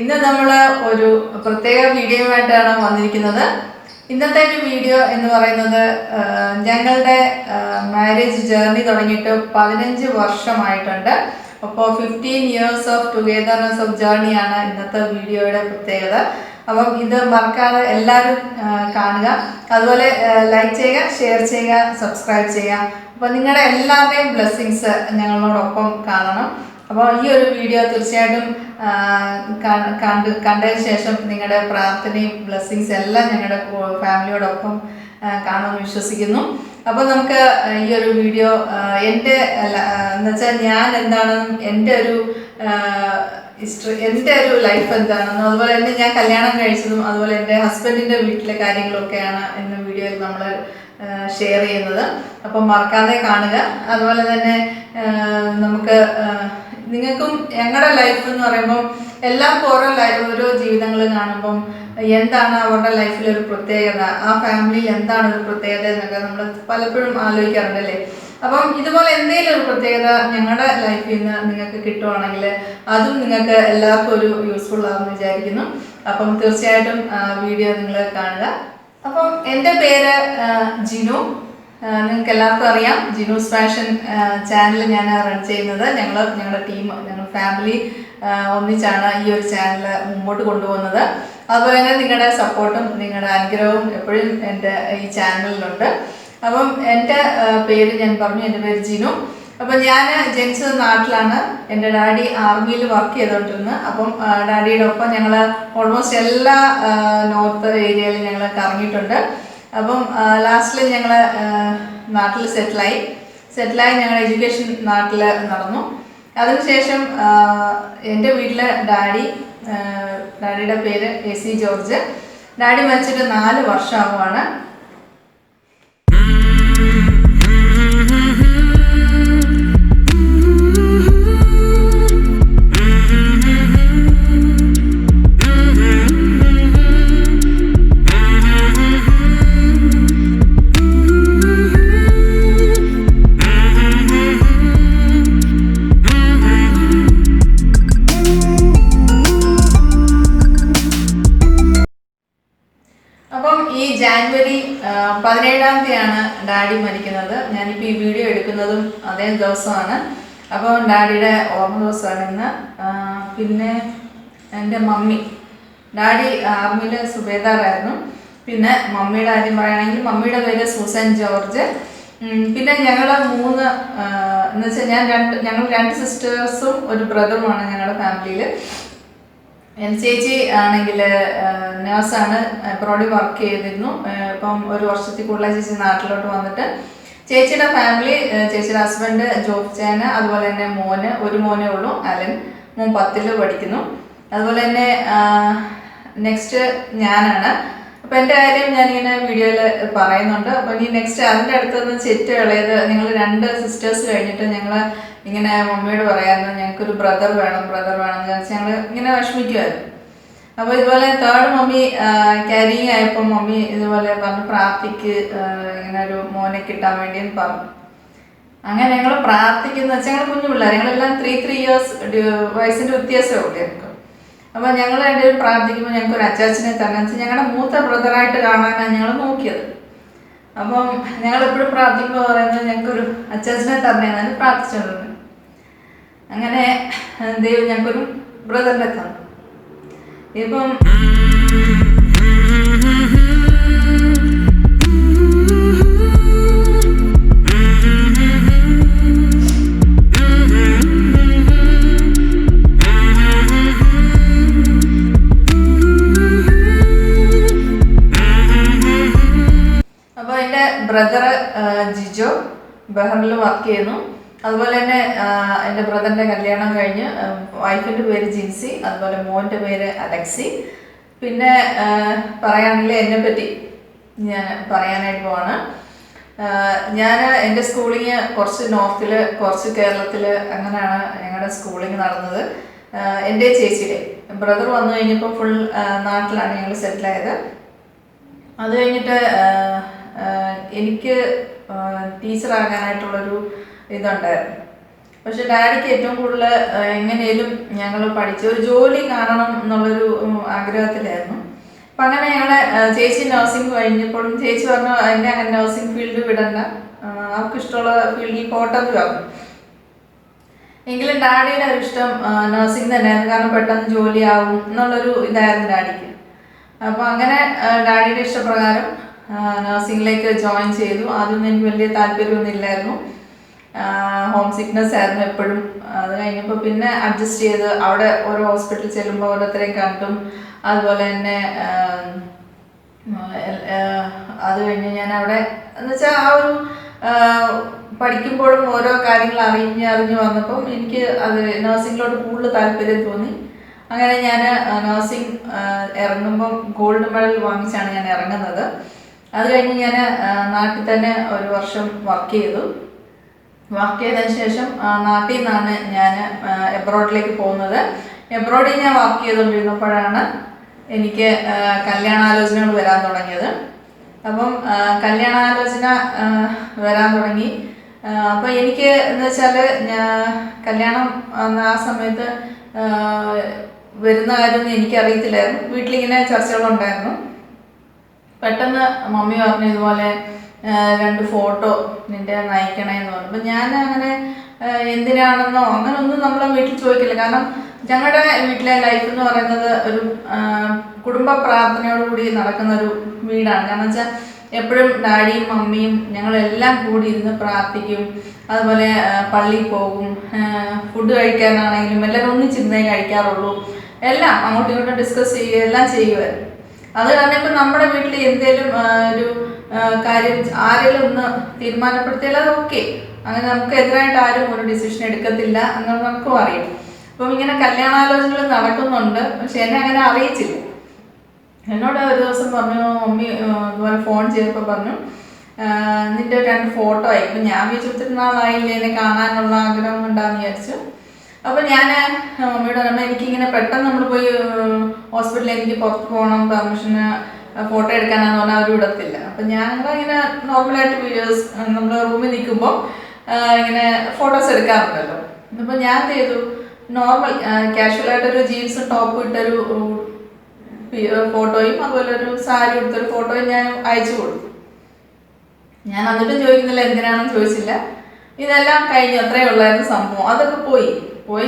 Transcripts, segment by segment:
ഇന്ന് നമ്മൾ ഒരു പ്രത്യേക വീഡിയോയുമായിട്ടാണ് വന്നിരിക്കുന്നത്. ഇന്നത്തെ ഒരു വീഡിയോ എന്ന് പറയുന്നത് ഞങ്ങളുടെ മാരേജ് ജേർണി തുടങ്ങിയിട്ട് 15 വർഷമായിട്ടുണ്ട്. അപ്പോൾ 15 years ഓഫ് ടുഗെദർനെസ് ഓഫ് ജേർണിയാണ് ഇന്നത്തെ വീഡിയോയുടെ പ്രത്യേകത. അപ്പം ഇത് മറക്കാതെ എല്ലാവരും കാണുക, അതുപോലെ ലൈക്ക് ചെയ്യുക, ഷെയർ ചെയ്യുക, സബ്സ്ക്രൈബ് ചെയ്യുക. അപ്പോൾ നിങ്ങളുടെ എല്ലാവരുടെയും ബ്ലെസ്സിങ്സ് ഞങ്ങളോടൊപ്പം കാണണം. അപ്പോൾ ഈ ഒരു വീഡിയോ തീർച്ചയായിട്ടും കണ്ടതിന് ശേഷം നിങ്ങളുടെ പ്രാർത്ഥനയും ബ്ലെസ്സിങ്സ് എല്ലാം ഞങ്ങളുടെ ഫാമിലിയോടൊപ്പം കാണുമെന്ന് വിശ്വസിക്കുന്നു. അപ്പോൾ നമുക്ക് ഈ ഒരു വീഡിയോ എൻ്റെ എന്നുവെച്ചാൽ ഞാൻ എന്താണെന്നും എൻ്റെ ഒരു ഹിസ്റ്ററി, എൻ്റെ ഒരു ലൈഫ് എന്താണെന്നും അതുപോലെ തന്നെ ഞാൻ കല്യാണം കഴിച്ചതും അതുപോലെ എൻ്റെ ഹസ്ബൻഡിൻ്റെ വീട്ടിലെ കാര്യങ്ങളൊക്കെയാണ് ഇന്ന് വീഡിയോയിൽ നമ്മൾ ഷെയർ ചെയ്യുന്നത്. അപ്പം മറക്കാതെ കാണുക. അതുപോലെ തന്നെ നമുക്ക് നിങ്ങൾക്കും ഞങ്ങളുടെ ലൈഫ് എന്ന് പറയുമ്പം എല്ലാവർക്കും ഓരോ ജീവിതങ്ങൾ കാണുമ്പം എന്താണ് അവരുടെ ലൈഫിലൊരു പ്രത്യേകത, ആ ഫാമിലിയിൽ എന്താണ് ഒരു പ്രത്യേകത എന്നൊക്കെ നമ്മൾ പലപ്പോഴും ആലോചിക്കാറുണ്ടല്ലേ. അപ്പം ഇതുപോലെ എന്തെങ്കിലും ഒരു പ്രത്യേകത ഞങ്ങളുടെ ലൈഫിൽ നിന്ന് നിങ്ങൾക്ക് കിട്ടുവാണെങ്കിൽ അതും നിങ്ങൾക്ക് എല്ലാവർക്കും ഒരു യൂസ്ഫുൾ ആകുമെന്ന് വിചാരിക്കുന്നു. അപ്പം തീർച്ചയായിട്ടും വീഡിയോ നിങ്ങൾ കാണുക. അപ്പം എൻ്റെ പേര് ജിനു. നിങ്ങൾക്ക് എല്ലാവർക്കും അറിയാം, ജിനൂസ് ഫാഷൻ ചാനൽ ഞാൻ റൺ ചെയ്യുന്നത്. ഞങ്ങളുടെ ടീം, ഞങ്ങൾ ഫാമിലി ഒന്നിച്ചാണ് ഈ ഒരു ചാനൽ മുമ്പോട്ട് കൊണ്ടുപോകുന്നത്. അതുപോലെ തന്നെ നിങ്ങളുടെ സപ്പോർട്ടും നിങ്ങളുടെ അനുഗ്രഹവും എപ്പോഴും എൻ്റെ ഈ ചാനലിലുണ്ട്. അപ്പം എൻ്റെ പേര് ഞാൻ പറഞ്ഞു, എൻ്റെ പേര് ജിനു. അപ്പം ഞാൻ ജനിച്ചത് നാട്ടിലാണ്. എൻ്റെ ഡാഡി ആർമിയിൽ വർക്ക് ചെയ്തുകൊണ്ടിരുന്നു. അപ്പം ഡാഡിയുടെ ഒപ്പം ഞങ്ങൾ ഓൾമോസ്റ്റ് എല്ലാ നോർത്ത് ഏരിയയിലും ഞങ്ങൾ കറങ്ങിയിട്ടുണ്ട്. അപ്പം ലാസ്റ്റിൽ ഞങ്ങൾ നാട്ടിൽ സെറ്റിലായി ഞങ്ങളുടെ എഡ്യൂക്കേഷൻ നാട്ടിൽ നടന്നു. അതിനുശേഷം എൻ്റെ വീട്ടിൽ ഡാഡിയുടെ പേര് AC ജോർജ്. ഡാഡി മരിച്ചിട്ട് 4 വർഷമാവുകയാണ്. ജാനുവരി 17-ാം ഡാഡി മരിക്കുന്നത്. ഞാനിപ്പോൾ ഈ വീഡിയോ എടുക്കുന്നതും അതേ ദിവസമാണ്. അപ്പോൾ ഡാഡിയുടെ ഓർമ്മ ദിവസമാണ് ഇന്ന്. പിന്നെ എൻ്റെ മമ്മി, ഡാഡി ആർമിയിൽ സുബേദാറായിരുന്നു. പിന്നെ മമ്മിയുടെ കാര്യം പറയുകയാണെങ്കിൽ മമ്മിയുടെ പേര് സൂസൻ ജോർജ്. പിന്നെ ഞങ്ങൾ 3 എന്നുവെച്ചാൽ ഞങ്ങൾ 2 സിസ്റ്റേഴ്സും ഒരു ബ്രദറുമാണ് ഞങ്ങളുടെ ഫാമിലിയിൽ. എൻ്റെ ചേച്ചി ആണെങ്കിൽ നേഴ്സാണ്, അബ്രോഡിൽ വർക്ക് ചെയ്തിരുന്നു. ഇപ്പം 1 വർഷത്തിൽ കൂടുതലായി ചേച്ചി നാട്ടിലോട്ട് വന്നിട്ട്. ചേച്ചിയുടെ ഫാമിലി, ചേച്ചിയുടെ ഹസ്ബൻഡ് ജോബ് ചെയ്യാൻ, അതുപോലെ തന്നെ ഒരു മോനേ ഉള്ളൂ, അലൻ. മോൻ 10ൽ പഠിക്കുന്നു. അതുപോലെ തന്നെ നെക്സ്റ്റ് ഞാനാണ്. അപ്പം എൻ്റെ കാര്യം ഞാനിങ്ങനെ വീഡിയോയിൽ പറയുന്നുണ്ട്. അപ്പോൾ ഇനി നെക്സ്റ്റ് അതിൻ്റെ അടുത്തുനിന്ന് ചെറ്റ് ഇളയത്, ഞങ്ങൾ 2 സിസ്റ്റേഴ്സ് കഴിഞ്ഞിട്ട് ഞങ്ങൾ ഇങ്ങനെ മമ്മിയോട് പറയാമായിരുന്നു ഞങ്ങൾക്കൊരു ബ്രദർ വേണം എന്ന് വെച്ചാൽ ഞങ്ങൾ ഇങ്ങനെ വിഷമിക്കുമായിരുന്നു. അപ്പോൾ ഇതുപോലെ 3rd മമ്മി ക്യാരിങ് ആയപ്പോൾ മമ്മി ഇതുപോലെ പറഞ്ഞു പ്രാർത്ഥിക്ക്, ഇങ്ങനെ ഒരു മോനെ കിട്ടാൻ വേണ്ടിയെന്ന് പറഞ്ഞു. അങ്ങനെ ഞങ്ങൾ പ്രാർത്ഥിക്കുന്ന വെച്ചാൽ ഞങ്ങൾ കുഞ്ഞു പിള്ളേർ, ഞങ്ങളെല്ലാം 3 years വയസ്സിൻ്റെ വ്യത്യാസമേ ഉള്ളൂ ഞങ്ങൾക്ക്. അപ്പോൾ ഞങ്ങൾ രണ്ടുപേരും പ്രാർത്ഥിക്കുമ്പോൾ ഞങ്ങൾക്ക് ഒരു അച്ചാച്ചനെ തന്നെ വെച്ചാൽ ഞങ്ങളുടെ മൂത്ത ബ്രദറായിട്ട് കാണാനാണ് ഞങ്ങൾ നോക്കിയത്. അപ്പം ഞങ്ങൾ എപ്പോഴും പ്രാർത്ഥിക്കുമ്പോൾ പറയുന്നത് ഞങ്ങൾക്കൊരു അച്ചാച്ചനെ തന്നെയാണ് പ്രാർത്ഥിച്ചുകൊണ്ടിരുന്നത്. അങ്ങനെ ദൈവം ഞങ്ങൾക്കൊരു ബ്രദറിനെ തന്നു. ഇപ്പം ബ്രദർ ജിജോ ബഹറിൽ വർക്ക് ചെയ്യുന്നു. അതുപോലെ തന്നെ എൻ്റെ ബ്രദറിൻ്റെ കല്യാണം കഴിഞ്ഞ് വൈഫിൻ്റെ പേര് ജിൻസി, അതുപോലെ മോൻ്റെ പേര് അലക്സി. പിന്നെ പറയുകയാണെങ്കിൽ എന്നെപ്പറ്റി ഞാൻ പറയാനായിട്ട് പോവാണ്. ഞാൻ എൻ്റെ സ്കൂളിങ് കുറച്ച് നോർത്തിൽ, കുറച്ച് കേരളത്തിൽ, അങ്ങനെയാണ് ഞങ്ങളുടെ സ്കൂളിങ് നടന്നത്. എൻ്റെ ചേച്ചിയുടെ ബ്രദർ വന്നു കഴിഞ്ഞപ്പോൾ ഫുൾ നാട്ടിലാണ് ഞങ്ങൾ സെറ്റിലായത്. അത് കഴിഞ്ഞിട്ട് എനിക്ക് ടീച്ചറാകാനായിട്ടുള്ളൊരു ഇതുണ്ടായിരുന്നു. പക്ഷെ ഡാഡിക്ക് ഏറ്റവും കൂടുതൽ എങ്ങനെയും ഞങ്ങൾ പഠിച്ച ഒരു ജോലി കാണണം എന്നുള്ളൊരു ആഗ്രഹത്തിലായിരുന്നു. അപ്പം അങ്ങനെ ഞങ്ങൾ ചേച്ചി നഴ്സിംഗ് കഴിഞ്ഞപ്പോഴും ചേച്ചി പറഞ്ഞു എന്നെ അങ്ങനെ നഴ്സിംഗ് ഫീൽഡ് വിടണ്ട, അവർക്ക് ഇഷ്ടമുള്ള ഫീൽഡിൽ പോട്ടെന്ന് പറഞ്ഞു. എങ്കിലും ഡാഡിയുടെ ഒരു ഇഷ്ടം നഴ്സിംഗ് തന്നെയായിരുന്നു, കാരണം പെട്ടെന്ന് ജോലിയാവും എന്നുള്ളൊരു ഇതായിരുന്നു ഡാഡിക്ക്. അപ്പോൾ അങ്ങനെ ഡാഡിയുടെ ഇഷ്ടപ്രകാരം നഴ്സിംഗിലേക്ക് ജോയിൻ ചെയ്തു. ആദ്യം എനിക്ക് വലിയ താല്പര്യമൊന്നും ഇല്ലായിരുന്നു, ഹോം സിക്നെസ് ആയിരുന്നു എപ്പോഴും. അത് കഴിഞ്ഞപ്പോൾ പിന്നെ അഡ്ജസ്റ്റ് ചെയ്ത് അവിടെ ഓരോ ഹോസ്പിറ്റലിൽ ചെല്ലുമ്പോൾ ഓരോരുത്തരെയും കണ്ടും അതുപോലെ തന്നെ അത് കഴിഞ്ഞ് ഞാൻ അവിടെ എന്ന് വെച്ചാൽ ആ ഒരു പഠിക്കുമ്പോഴും ഓരോ കാര്യങ്ങൾ അറിഞ്ഞ് വന്നപ്പം എനിക്ക് അത് നഴ്സിംഗിലോട്ട് കൂടുതൽ താല്പര്യം തോന്നി. അങ്ങനെ ഞാൻ നഴ്സിംഗ് ഇറങ്ങുമ്പം ഗോൾഡ് മെഡൽ വാങ്ങിച്ചാണ് ഞാൻ ഇറങ്ങുന്നത്. അത് കഴിഞ്ഞ് ഞാൻ നാട്ടിൽ തന്നെ ഒരു വർഷം വർക്ക് ചെയ്തു. വർക്ക് ചെയ്തതിന് ശേഷം നാട്ടിൽ നിന്നാണ് ഞാൻ എബ്രോഡിലേക്ക് പോകുന്നത്. എബ്രോഡിൽ ഞാൻ വർക്ക് ചെയ്തുകൊണ്ടിരുന്നപ്പോഴാണ് എനിക്ക് കല്യാണാലോചനകൾ വരാൻ തുടങ്ങിയത്. അപ്പം കല്യാണാലോചന വരാൻ തുടങ്ങി. അപ്പോൾ എനിക്ക് എന്ന് വെച്ചാൽ കല്യാണം ആ സമയത്ത് വരുന്ന കാര്യമൊന്നും എനിക്കറിയത്തില്ലായിരുന്നു. വീട്ടിലിങ്ങനെ ചർച്ചകളുണ്ടായിരുന്നു. പെട്ടെന്ന് മമ്മി പറഞ്ഞു ഇതുപോലെ 2 ഫോട്ടോ നിൻ്റെ നയിക്കണേന്ന് പറഞ്ഞു. അപ്പം ഞാൻ അങ്ങനെ എന്തിനാണെന്നോ അങ്ങനെ ഒന്നും നമ്മളെ വീട്ടിൽ ചോദിക്കില്ല. കാരണം ഞങ്ങളുടെ വീട്ടിലെ ലൈഫ് എന്ന് പറയുന്നത് ഒരു കുടുംബ പ്രാർത്ഥനയോടുകൂടി നടക്കുന്ന ഒരു വീടാണ്. കാരണം വെച്ചാൽ എപ്പോഴും ഡാഡിയും മമ്മിയും ഞങ്ങളെല്ലാം കൂടി ഇരുന്ന് പ്രാർത്ഥിക്കും. അതുപോലെ പള്ളിയിൽ പോകും, ഫുഡ് കഴിക്കാനാണെങ്കിലും എല്ലാവരും ഒന്നിച്ചിരുന്നേ കഴിക്കാറുള്ളൂ. എല്ലാം അങ്ങോട്ടും ഇങ്ങോട്ടും ഡിസ്കസ് ചെയ്യുക എല്ലാം ചെയ്യുമായിരുന്നു. അത് കാരണം ഇപ്പം നമ്മുടെ വീട്ടിൽ എന്തെങ്കിലും ഒരു കാര്യം ആരെങ്കിലും ഒന്ന് തീരുമാനപ്പെടുത്തിയാൽ അത് ഓക്കെ, അങ്ങനെ നമുക്ക് എതിരായിട്ട് ആരും ഒരു ഡിസിഷൻ എടുക്കത്തില്ല എന്നുള്ളത് നമുക്കും അറിയാം. അപ്പം ഇങ്ങനെ കല്യാണാലോചനകൾ നടക്കുന്നുണ്ട്, പക്ഷെ എന്നെ അങ്ങനെ അറിയിച്ചില്ല. എന്നോട് ഒരു ദിവസം പറഞ്ഞു, മമ്മി അതുപോലെ ഫോൺ ചെയ്തപ്പോൾ പറഞ്ഞു നിൻ്റെ 2 ഫോട്ടോ ആയി. അപ്പം ഞാൻ വിചാരിച്ചിട്ട് നാളായില്ലേ എന്നെ കാണാനുള്ള ആഗ്രഹം ഉണ്ടാന്ന് വിചാരിച്ചു. അപ്പോൾ ഞാൻ മമ്മിയോട് പറഞ്ഞു എനിക്കിങ്ങനെ പെട്ടെന്ന് നമ്മൾ പോയി ഹോസ്പിറ്റലിൽ എനിക്ക് പുറത്ത് പോകണം, പെർമിഷന് ഫോട്ടോ എടുക്കാനാന്ന് പറഞ്ഞാൽ അവർ വിടത്തില്ല. അപ്പം ഞങ്ങളിങ്ങനെ നോർമലായിട്ട് വീഡിയോസ് നമ്മൾ റൂമിൽ നിൽക്കുമ്പോൾ ഇങ്ങനെ ഫോട്ടോസ് എടുക്കാറുണ്ടല്ലോ. അപ്പോൾ ഞാൻ എന്ത് ചെയ്തു, നോർമൽ കാഷ്വലായിട്ടൊരു ജീൻസും ടോപ്പും ഇട്ടൊരു ഫോട്ടോയും അതുപോലെ ഒരു സാരി എടുത്തൊരു ഫോട്ടോയും ഞാൻ അയച്ചു കൊടുത്തു. ഞാൻ എന്നിട്ടും ചോദിക്കുന്നില്ല, എന്തിനാണെന്ന് ചോദിച്ചില്ല. ഇതെല്ലാം കഴിഞ്ഞു, അത്രയേ ഉള്ളായിരുന്നു സംഭവം. അതൊക്കെ പോയി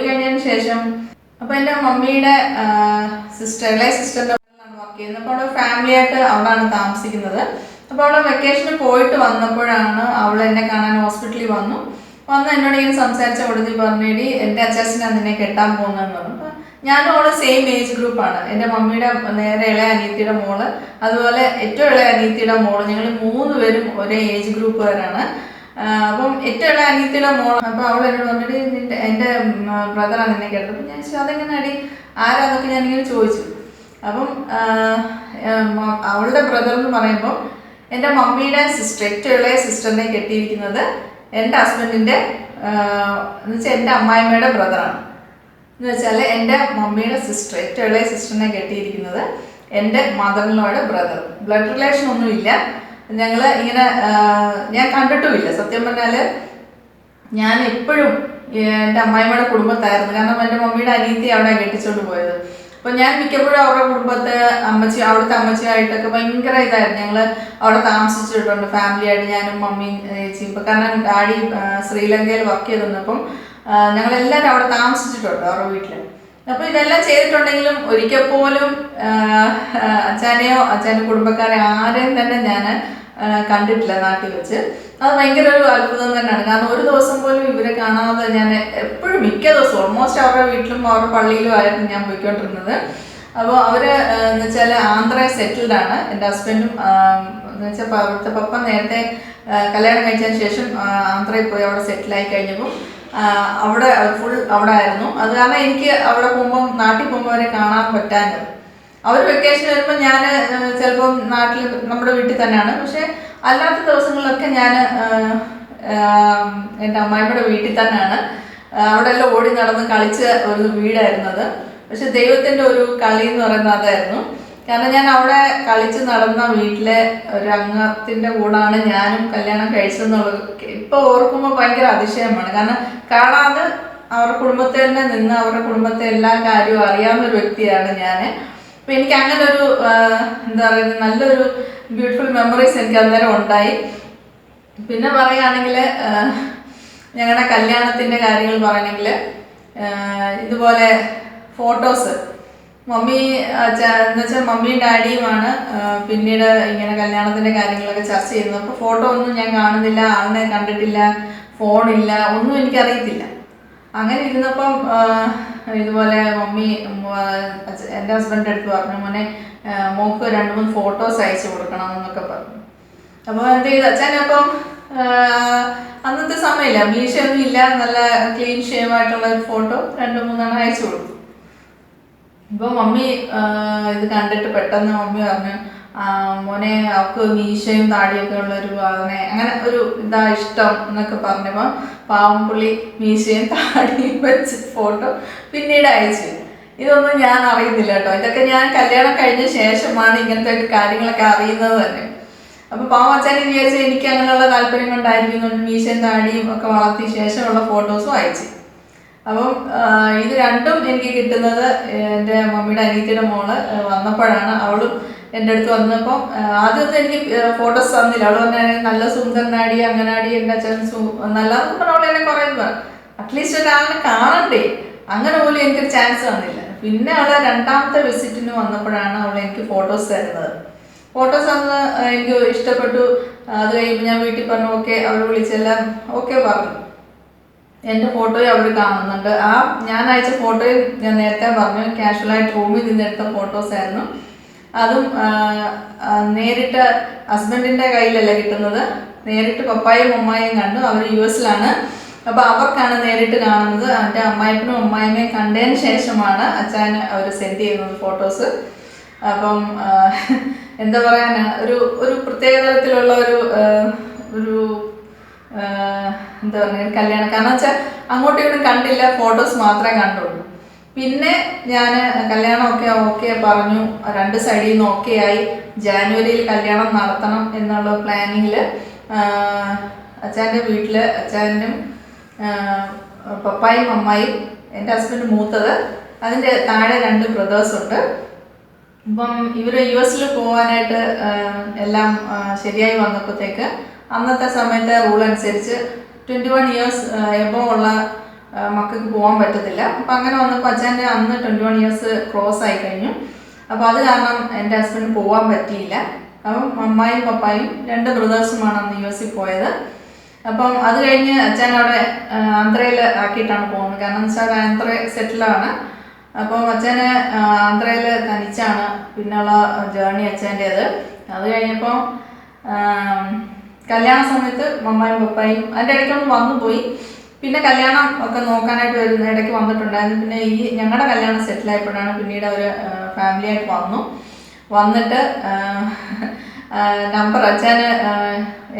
കഴിഞ്ഞതിന് ശേഷം അപ്പോൾ എൻ്റെ മമ്മിയുടെ ഇളയ സിസ്റ്ററിൻ്റെ വർക്ക് ചെയ്യുന്നത്. അപ്പോൾ അവിടെ ഫാമിലി ആയിട്ട് അവിടെയാണ് താമസിക്കുന്നത്. അപ്പോൾ അവിടെ വെക്കേഷന് പോയിട്ട് വന്നപ്പോഴാണ് അവൾ എന്നെ കാണാൻ ഹോസ്പിറ്റലിൽ വന്ന് എന്നോട് ഇങ്ങനെ സംസാരിച്ച ഉടനെ പറഞ്ഞേടി എൻ്റെ അച്ചാച്ചനാണ് നിന്നെ കെട്ടാൻ പോകുന്നതെന്ന് പറഞ്ഞു. അപ്പോൾ ഞാനും അവൾ സെയിം ഏജ് ഗ്രൂപ്പാണ്. എൻ്റെ മമ്മിയുടെ നേരെ ഇളയ അനിയത്തിയുടെ മോള്, അതുപോലെ ഏറ്റവും ഇളയ അനിയത്തിയുടെ മോള്, ഞങ്ങൾ 3 പേരും ഒരേ ഏജ് ഗ്രൂപ്പുകാരാണ്. അപ്പം ഏറ്റവും ഇളയ അനിയത്തിയുടെ മോൾ. അപ്പോൾ അവൾ എന്നോട് പറഞ്ഞിട്ട് എൻ്റെ ബ്രദറാണ് നിന്നെ കേട്ടത്. അപ്പം ഞാൻ ചോദിച്ചു അതെങ്ങനെ അടി ആരാന്നൊക്കെ ഞാനിങ്ങനെ ചോദിച്ചു. അപ്പം അവളുടെ ബ്രദർ എന്ന് പറയുമ്പോൾ എൻ്റെ മമ്മിയുടെ സിസ്റ്റർ, ഏറ്റവും ഇളയ സിസ്റ്ററിനെ കെട്ടിയിരിക്കുന്നത് എൻ്റെ ഹസ്ബൻഡിൻ്റെ എന്ന് വെച്ചാൽ എൻ്റെ അമ്മായിമ്മയുടെ ബ്രദറാണ്. എന്ന് വെച്ചാൽ എൻ്റെ മമ്മിയുടെ സിസ്റ്റർ, ഏറ്റവും ഇളയ സിസ്റ്ററിനെ കെട്ടിയിരിക്കുന്നത് എൻ്റെ മദറിനോയുടെ ബ്രദർ. ബ്ലഡ് റിലേഷൻ ഒന്നുമില്ല. ഞങ്ങൾ ഇങ്ങനെ ഞാൻ കണ്ടിട്ടുമില്ല. സത്യം പറഞ്ഞാൽ ഞാൻ എപ്പോഴും എൻ്റെ അമ്മായിമ്മയുടെ കുടുംബത്തായിരുന്നു. കാരണം എൻ്റെ മമ്മിയുടെ അനിയത്തി അവിടെ കെട്ടിച്ചുകൊണ്ട് പോയത്. അപ്പോൾ ഞാൻ മിക്കപ്പോഴും അവരുടെ കുടുംബത്തെ അവിടുത്തെ അമ്മച്ചിയായിട്ടൊക്കെ ഭയങ്കര ഇതായിരുന്നു. ഞങ്ങൾ അവിടെ താമസിച്ചിട്ടുണ്ട് ഫാമിലിയായിട്ട്, ഞാനും മമ്മിയും ചേച്ചിയും. ഇപ്പോൾ കാരണം ഡാഡി ശ്രീലങ്കയിൽ വർക്ക് ചെയ്തിരുന്നപ്പം ഞങ്ങളെല്ലാവരും അവിടെ താമസിച്ചിട്ടുണ്ട് അവരുടെ വീട്ടിൽ. അപ്പോൾ ഇതെല്ലാം ചെയ്തിട്ടുണ്ടെങ്കിലും ഒരിക്കൽ പോലും അച്ഛൻ്റെ കുടുംബക്കാരെ ആരെയും തന്നെ ഞാൻ കണ്ടിട്ടില്ല നാട്ടിൽ വെച്ച്. അത് ഭയങ്കര ഒരു അത്ഭുതം തന്നെയാണ്. കാരണം ഒരു ദിവസം പോലും ഇവരെ കാണാതെ ഞാൻ എപ്പോഴും മിക്ക ദിവസവും ഓൾമോസ്റ്റ് അവരുടെ വീട്ടിലും അവരുടെ പള്ളിയിലും ആയിരുന്നു ഞാൻ പോയിക്കൊണ്ടിരുന്നത്. അപ്പോൾ അവർ എന്ന് വെച്ചാൽ ആന്ധ്ര സെറ്റിൽഡാണ്. എൻ്റെ ഹസ്ബൻഡും എന്ന് വെച്ചാൽ അവിടുത്തെ പപ്പ നേരത്തെ കല്യാണം കഴിച്ചതിന് ശേഷം ആന്ധ്രയിൽ പോയി അവിടെ സെറ്റിലായി കഴിഞ്ഞപ്പോൾ അവിടെ ഫുൾ അവിടെ ആയിരുന്നു. അത് കാരണം എനിക്ക് അവിടെ പോകുമ്പം നാട്ടിൽ പോകുമ്പോൾ അവരെ കാണാൻ പറ്റാഞ്ഞത്. അവർ വെക്കേഷൻ വരുമ്പോൾ ഞാൻ ചിലപ്പം നാട്ടിൽ നമ്മുടെ വീട്ടിൽ തന്നെയാണ്. പക്ഷേ അല്ലാത്ത ദിവസങ്ങളിലൊക്കെ ഞാൻ എൻ്റെ അമ്മായിമ്മയുടെ വീട്ടിൽ തന്നെയാണ്. അവിടെ എല്ലാം ഓടി നടന്ന് കളിച്ച ഒരു വീടായിരുന്നത്. പക്ഷെ ദൈവത്തിൻ്റെ ഒരു കളി എന്ന് പറയുന്നത് അതായിരുന്നു. കാരണം ഞാൻ അവിടെ കളിച്ച് നടന്ന വീട്ടിലെ ഒരു അംഗത്തിൻ്റെ കൂടാണ് ഞാനും കല്യാണം കഴിച്ചതെന്നുള്ളത് ഇപ്പോൾ ഓർക്കുമ്പോൾ ഭയങ്കര അതിശയമാണ്. കാരണം കാണാതെ അവരുടെ കുടുംബത്തെ തന്നെ നിന്ന് അവരുടെ കുടുംബത്തെ എല്ലാ കാര്യവും അറിയാവുന്ന ഒരു വ്യക്തിയാണ് ഞാൻ. അപ്പോൾ എനിക്ക് അങ്ങനെ ഒരു എന്താ പറയുക നല്ലൊരു ബ്യൂട്ടിഫുൾ മെമ്മറീസ് എനിക്ക് അന്നേരം ഉണ്ടായി. പിന്നെ പറയുകയാണെങ്കിൽ ഞങ്ങളുടെ കല്യാണത്തിൻ്റെ കാര്യങ്ങൾ പറയണമെങ്കിൽ ഇതുപോലെ ഫോട്ടോസ് മമ്മി എന്ന് വെച്ചാൽ മമ്മിയും ഡാഡിയുമാണ് പിന്നീട് ഇങ്ങനെ കല്യാണത്തിൻ്റെ കാര്യങ്ങളൊക്കെ ചർച്ച ചെയ്യുന്നത്. അപ്പോൾ ഫോട്ടോ ഒന്നും ഞാൻ കാണുന്നില്ല, ആളിനെ കണ്ടിട്ടില്ല, ഫോണില്ല, ഒന്നും എനിക്കറിയത്തില്ല. അങ്ങനെ ഇരുന്നപ്പം ഇതുപോലെ മമ്മി എൻ്റെ ഹസ്ബൻഡിൻ്റെ അടുത്ത് പറഞ്ഞു, മോനെ മോക്ക് 2-3 ഫോട്ടോസ് അയച്ചു കൊടുക്കണം എന്നൊക്കെ പറഞ്ഞു. അപ്പോൾ എന്ത് ചെയ്തു അച്ഛനപ്പം അന്നത്തെ സമയമില്ല, മീശയൊന്നും ഇല്ല, നല്ല ക്ലീൻ ഷേവായിട്ടുള്ള ഒരു ഫോട്ടോ 2-3 അയച്ചു കൊടുത്തു. ഇപ്പോൾ മമ്മി ഇത് കണ്ടിട്ട് പെട്ടെന്ന് മമ്മി പറഞ്ഞു, മോനെ അവൾക്ക് മീശയും താടിയൊക്കെ ഉള്ളൊരു അങ്ങനെ ഒരു ഇതാ ഇഷ്ടം എന്നൊക്കെ പറഞ്ഞപ്പോൾ പാവം പുള്ളി മീശയും താടിയും വെച്ച് ഫോട്ടോ പിന്നീട് അയച്ചു. ഇതൊന്നും ഞാൻ അറിയുന്നില്ല കേട്ടോ. ഇതൊക്കെ ഞാൻ കല്യാണം കഴിഞ്ഞ ശേഷമാണ് ഇങ്ങനത്തെ കാര്യങ്ങളൊക്കെ അറിയുന്നത് തന്നെ. അപ്പോൾ പാവം അച്ഛൻ വിചാരിച്ച് എനിക്ക് അങ്ങനെയുള്ള താല്പര്യം കൊണ്ടായിരിക്കുന്നുണ്ട് മീശയും താടിയും ഒക്കെ വളർത്തിയ ശേഷമുള്ള ഫോട്ടോസും അയച്ചു. അപ്പം ഇത് രണ്ടും എനിക്ക് കിട്ടുന്നത് എൻ്റെ മമ്മിയുടെ അനിയത്തിയുടെ മോള് വന്നപ്പോഴാണ്. അവളും എൻ്റെ അടുത്ത് വന്നപ്പം ആദ്യമൊന്നും എനിക്ക് ഫോട്ടോസ് തന്നില്ല. അവൾ പറഞ്ഞാൽ നല്ല സുന്ദരനാടി അങ്ങനാടി എൻ്റെ അച്ഛൻ നല്ലതെന്ന് പറഞ്ഞ അവൾ എന്നെ കുറേ അറ്റ്ലീസ്റ്റ് ഒരാളിനെ കാണണ്ടേ, അങ്ങനെ പോലും എനിക്കൊരു ചാൻസ് തന്നില്ല. പിന്നെ അവൾ 2ാമത്തെ വിസിറ്റിന് വന്നപ്പോഴാണ് അവൾ എനിക്ക് ഫോട്ടോസ് തരുന്നത്. ഫോട്ടോസ് അന്ന് എനിക്ക് ഇഷ്ടപ്പെട്ടു. അത് കഴിയുമ്പോൾ ഞാൻ വീട്ടിൽ പറഞ്ഞു ഓക്കെ, അവർ വിളിച്ചെല്ലാം ഓക്കെ പറഞ്ഞു. എൻ്റെ ഫോട്ടോയും അവർ കാണുന്നുണ്ട്. ഞാൻ അയച്ച ഫോട്ടോയും ഞാൻ നേരത്തെ പറഞ്ഞു കാഷ്വലായിട്ട് റൂമിൽ നിന്നെടുത്ത ഫോട്ടോസ് ആയിരുന്നു. അതും നേരിട്ട് ഹസ്ബൻഡിൻ്റെ കയ്യിലല്ല കിട്ടുന്നത്, നേരിട്ട് പപ്പായും അമ്മായിയും കണ്ടു. അവർ US-ലാണ്. അപ്പോൾ അവർക്കാണ് നേരിട്ട് കാണുന്നത്. എൻ്റെ അമ്മായിപ്പനും അമ്മായിമ്മയും കണ്ടതിന് ശേഷമാണ് അച്ഛന് അവർ സെൻഡ് ചെയ്യുന്നത് ഫോട്ടോസ്. അപ്പം എന്താ പറയാൻ ഒരു പ്രത്യേക തരത്തിലുള്ള ഒരു എന്താ പറയുക കല്യാണം. കാരണം വെച്ചാൽ അങ്ങോട്ടും ഇങ്ങോട്ടും കണ്ടില്ല, ഫോട്ടോസ് മാത്രമേ കണ്ടുള്ളൂ. പിന്നെ ഞാൻ കല്യാണമൊക്കെ ഓക്കെ പറഞ്ഞു, 2 സൈഡിൽ നിന്ന് ഓക്കെ ആയി. ജാനുവരിയിൽ കല്യാണം നടത്തണം എന്നുള്ള പ്ലാനിങ്ങിൽ അച്ഛൻ്റെ വീട്ടിൽ അച്ഛനും പപ്പായും അമ്മായും എൻ്റെ ഹസ്ബൻഡ് മൂത്തത്, അതിൻ്റെ താഴെ 2 ബ്രദേഴ്സുണ്ട്. അപ്പം ഇവർ US-ൽ പോകാനായിട്ട് എല്ലാം ശരിയായി വന്നപ്പോഴത്തേക്ക് അന്നത്തെ സമയത്തെ റൂൾ അനുസരിച്ച് 21 ഇയേഴ്സ് എബോവ് ഉള്ള മക്കൾക്ക് പോകാൻ പറ്റത്തില്ല. അപ്പം അങ്ങനെ വന്നപ്പോൾ അച്ഛൻ്റെ അന്ന് 21 ഇയേഴ്സ് ക്രോസ് ആയി കഴിഞ്ഞു. അപ്പോൾ അത് കാരണം എൻ്റെ ഹസ്ബൻഡ് പോകാൻ പറ്റിയില്ല. അപ്പം അമ്മായും പപ്പായും 2 ബ്രദേഴ്സുമാണ് അന്ന് US-ൽ പോയത്. അപ്പം അത് കഴിഞ്ഞ് അച്ഛൻ അവിടെ ആന്ധ്രയിൽ ആക്കിയിട്ടാണ് പോകുന്നത്. കാരണം എന്ന് വെച്ചാൽ ആന്ധ്ര സെറ്റിലാണ്. അപ്പം അച്ഛന് ആന്ധ്രയിൽ തനിച്ചാണ് പിന്നെയുള്ള ജേർണി അച്ഛൻ്റേത്. അത് കഴിഞ്ഞപ്പോൾ കല്യാണ സമയത്ത് മമ്മായും പപ്പായും അതിൻ്റെ ഇടയ്ക്കൊന്ന് വന്നു പോയി. പിന്നെ കല്യാണം ഒക്കെ നോക്കാനായിട്ട് ഇടയ്ക്ക് വന്നിട്ടുണ്ടായിരുന്നു. പിന്നെ ഞങ്ങളുടെ കല്യാണം സെറ്റിലായപ്പോഴാണ് പിന്നീട് അവർ ഫാമിലിയായിട്ട് വന്നിട്ട് നമ്പർ അച്ഛന്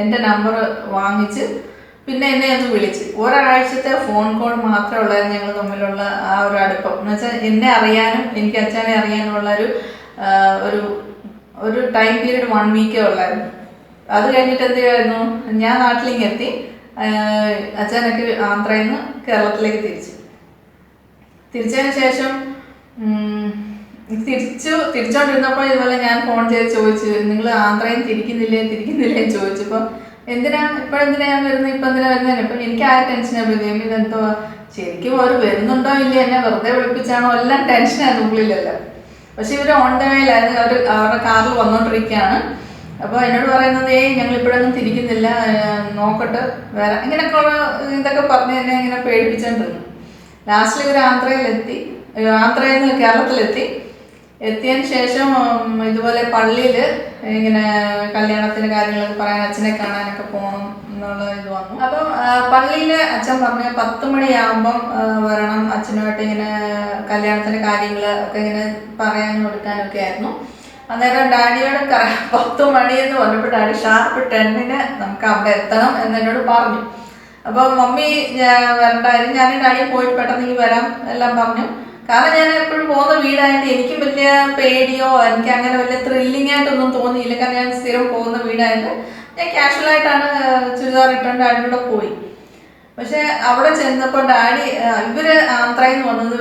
എൻ്റെ നമ്പർ വാങ്ങിച്ച് പിന്നെ എന്നെ ഒന്ന് വിളിച്ച് ഒരാഴ്ചത്തെ ഫോൺ കോൾ മാത്രമേ ഉള്ളായിരുന്നു ഞങ്ങൾ തമ്മിലുള്ള ആ ഒരു അടുപ്പം. എന്ന് വെച്ചാൽ എന്നെ അറിയാനും എനിക്ക് അച്ഛനെ അറിയാനുമുള്ള ഒരു ടൈം പീരീഡ് 1 വീക്കേ ഉള്ളായിരുന്നു. അത് കഴിഞ്ഞിട്ട് എന്ത് ചെയ്യുമായിരുന്നു, ഞാൻ നാട്ടിലേക്ക് എത്തി, അച്ഛനൊക്കെ ആന്ധ്രയിൽ നിന്ന് കേരളത്തിലേക്ക് തിരിച്ചതിന് ശേഷം തിരിച്ചോണ്ടിരുന്നപ്പോൾ ഇതുപോലെ ഞാൻ ഫോൺ ചെയ്ത് ചോദിച്ചു, നിങ്ങൾ ആന്ധ്രയിൽ തിരിക്കുന്നില്ലേ ചോദിച്ചപ്പോൾ ഇപ്പോഴെന്തിനാ ഞാൻ വരുന്നത്, ഇപ്പം എന്തിനാ വരുന്നതിന്. ഇപ്പം എനിക്ക് ആ ടെൻഷനാണ് പോയി. ഇതെന്തോ ശരിക്കും അവർ വരുന്നുണ്ടോ ഇല്ല, എന്നെ വെറുതെ വിളിപ്പിച്ചാണോ, എല്ലാം ടെൻഷനായിരുന്നു ഉള്ളിലല്ലോ. പക്ഷെ ഇവർ ഓൺ ദ വേയിലായിരുന്നു, അവരുടെ കാറിൽ വന്നുകൊണ്ടിരിക്കുകയാണ്. അപ്പോൾ എന്നോട് പറയുന്നത് ഞങ്ങൾ ഇപ്പോഴൊന്നും തിരിക്കുന്നില്ല, നോക്കട്ടെ വേറെ ഇങ്ങനെയൊക്കെയുള്ള ഇതൊക്കെ പറഞ്ഞ് എന്നെ ഇങ്ങനെ പേടിപ്പിച്ചുകൊണ്ടിരുന്നു. ലാസ്റ്റിൽ ഇവർ ആന്ധ്രയിൽ നിന്ന് എത്തിയതിന് ശേഷം ഇതുപോലെ പള്ളിയിൽ ഇങ്ങനെ കല്യാണത്തിന് കാര്യങ്ങളൊക്കെ പറയാൻ അച്ഛനെ കാണാനൊക്കെ പോകണം എന്നുള്ള ഇത് വന്നു. അപ്പം പള്ളിയിൽ അച്ഛൻ പറഞ്ഞു 10 മണിയാകുമ്പം വരണം, അച്ഛനുമായിട്ട് ഇങ്ങനെ കല്യാണത്തിൻ്റെ കാര്യങ്ങൾ ഒക്കെ ഇങ്ങനെ പറയാനും കൊടുക്കാനൊക്കെ ആയിരുന്നു. അന്നേരം ഡാഡിയോട് 10 മണിയെന്ന് പറഞ്ഞപ്പോൾ ഡാഡി ഷാർപ്പ് 10-ന് നമുക്ക് അവിടെ എത്തണം എന്നോട് പറഞ്ഞു. അപ്പോൾ മമ്മി വരണ്ടായിരുന്നു, ഞാൻ ഡാഡിയും പോയിട്ട് പെട്ടെന്ന് വരാം എല്ലാം പറഞ്ഞു. കാരണം ഞാൻ എപ്പോഴും പോകുന്ന വീടായിട്ട് എനിക്കും വലിയ പേടിയോ എനിക്ക് അങ്ങനെ വലിയ ത്രില്ലിംഗ് ആയിട്ടൊന്നും തോന്നിയില്ല. കാരണം ഞാൻ സ്ഥിരം പോകുന്ന വീടായിട്ട് ഞാൻ കാഷ്വലായിട്ടാണ് ചുരിദാർ ഇട്ടുകൊണ്ട് ഡാഡിയുടെ കൂടെ പോയി. പക്ഷെ അവിടെ ചെന്നപ്പോൾ ഡാഡി ഇവര് ആന്ധ്രയിൽ നിന്ന് വന്നത്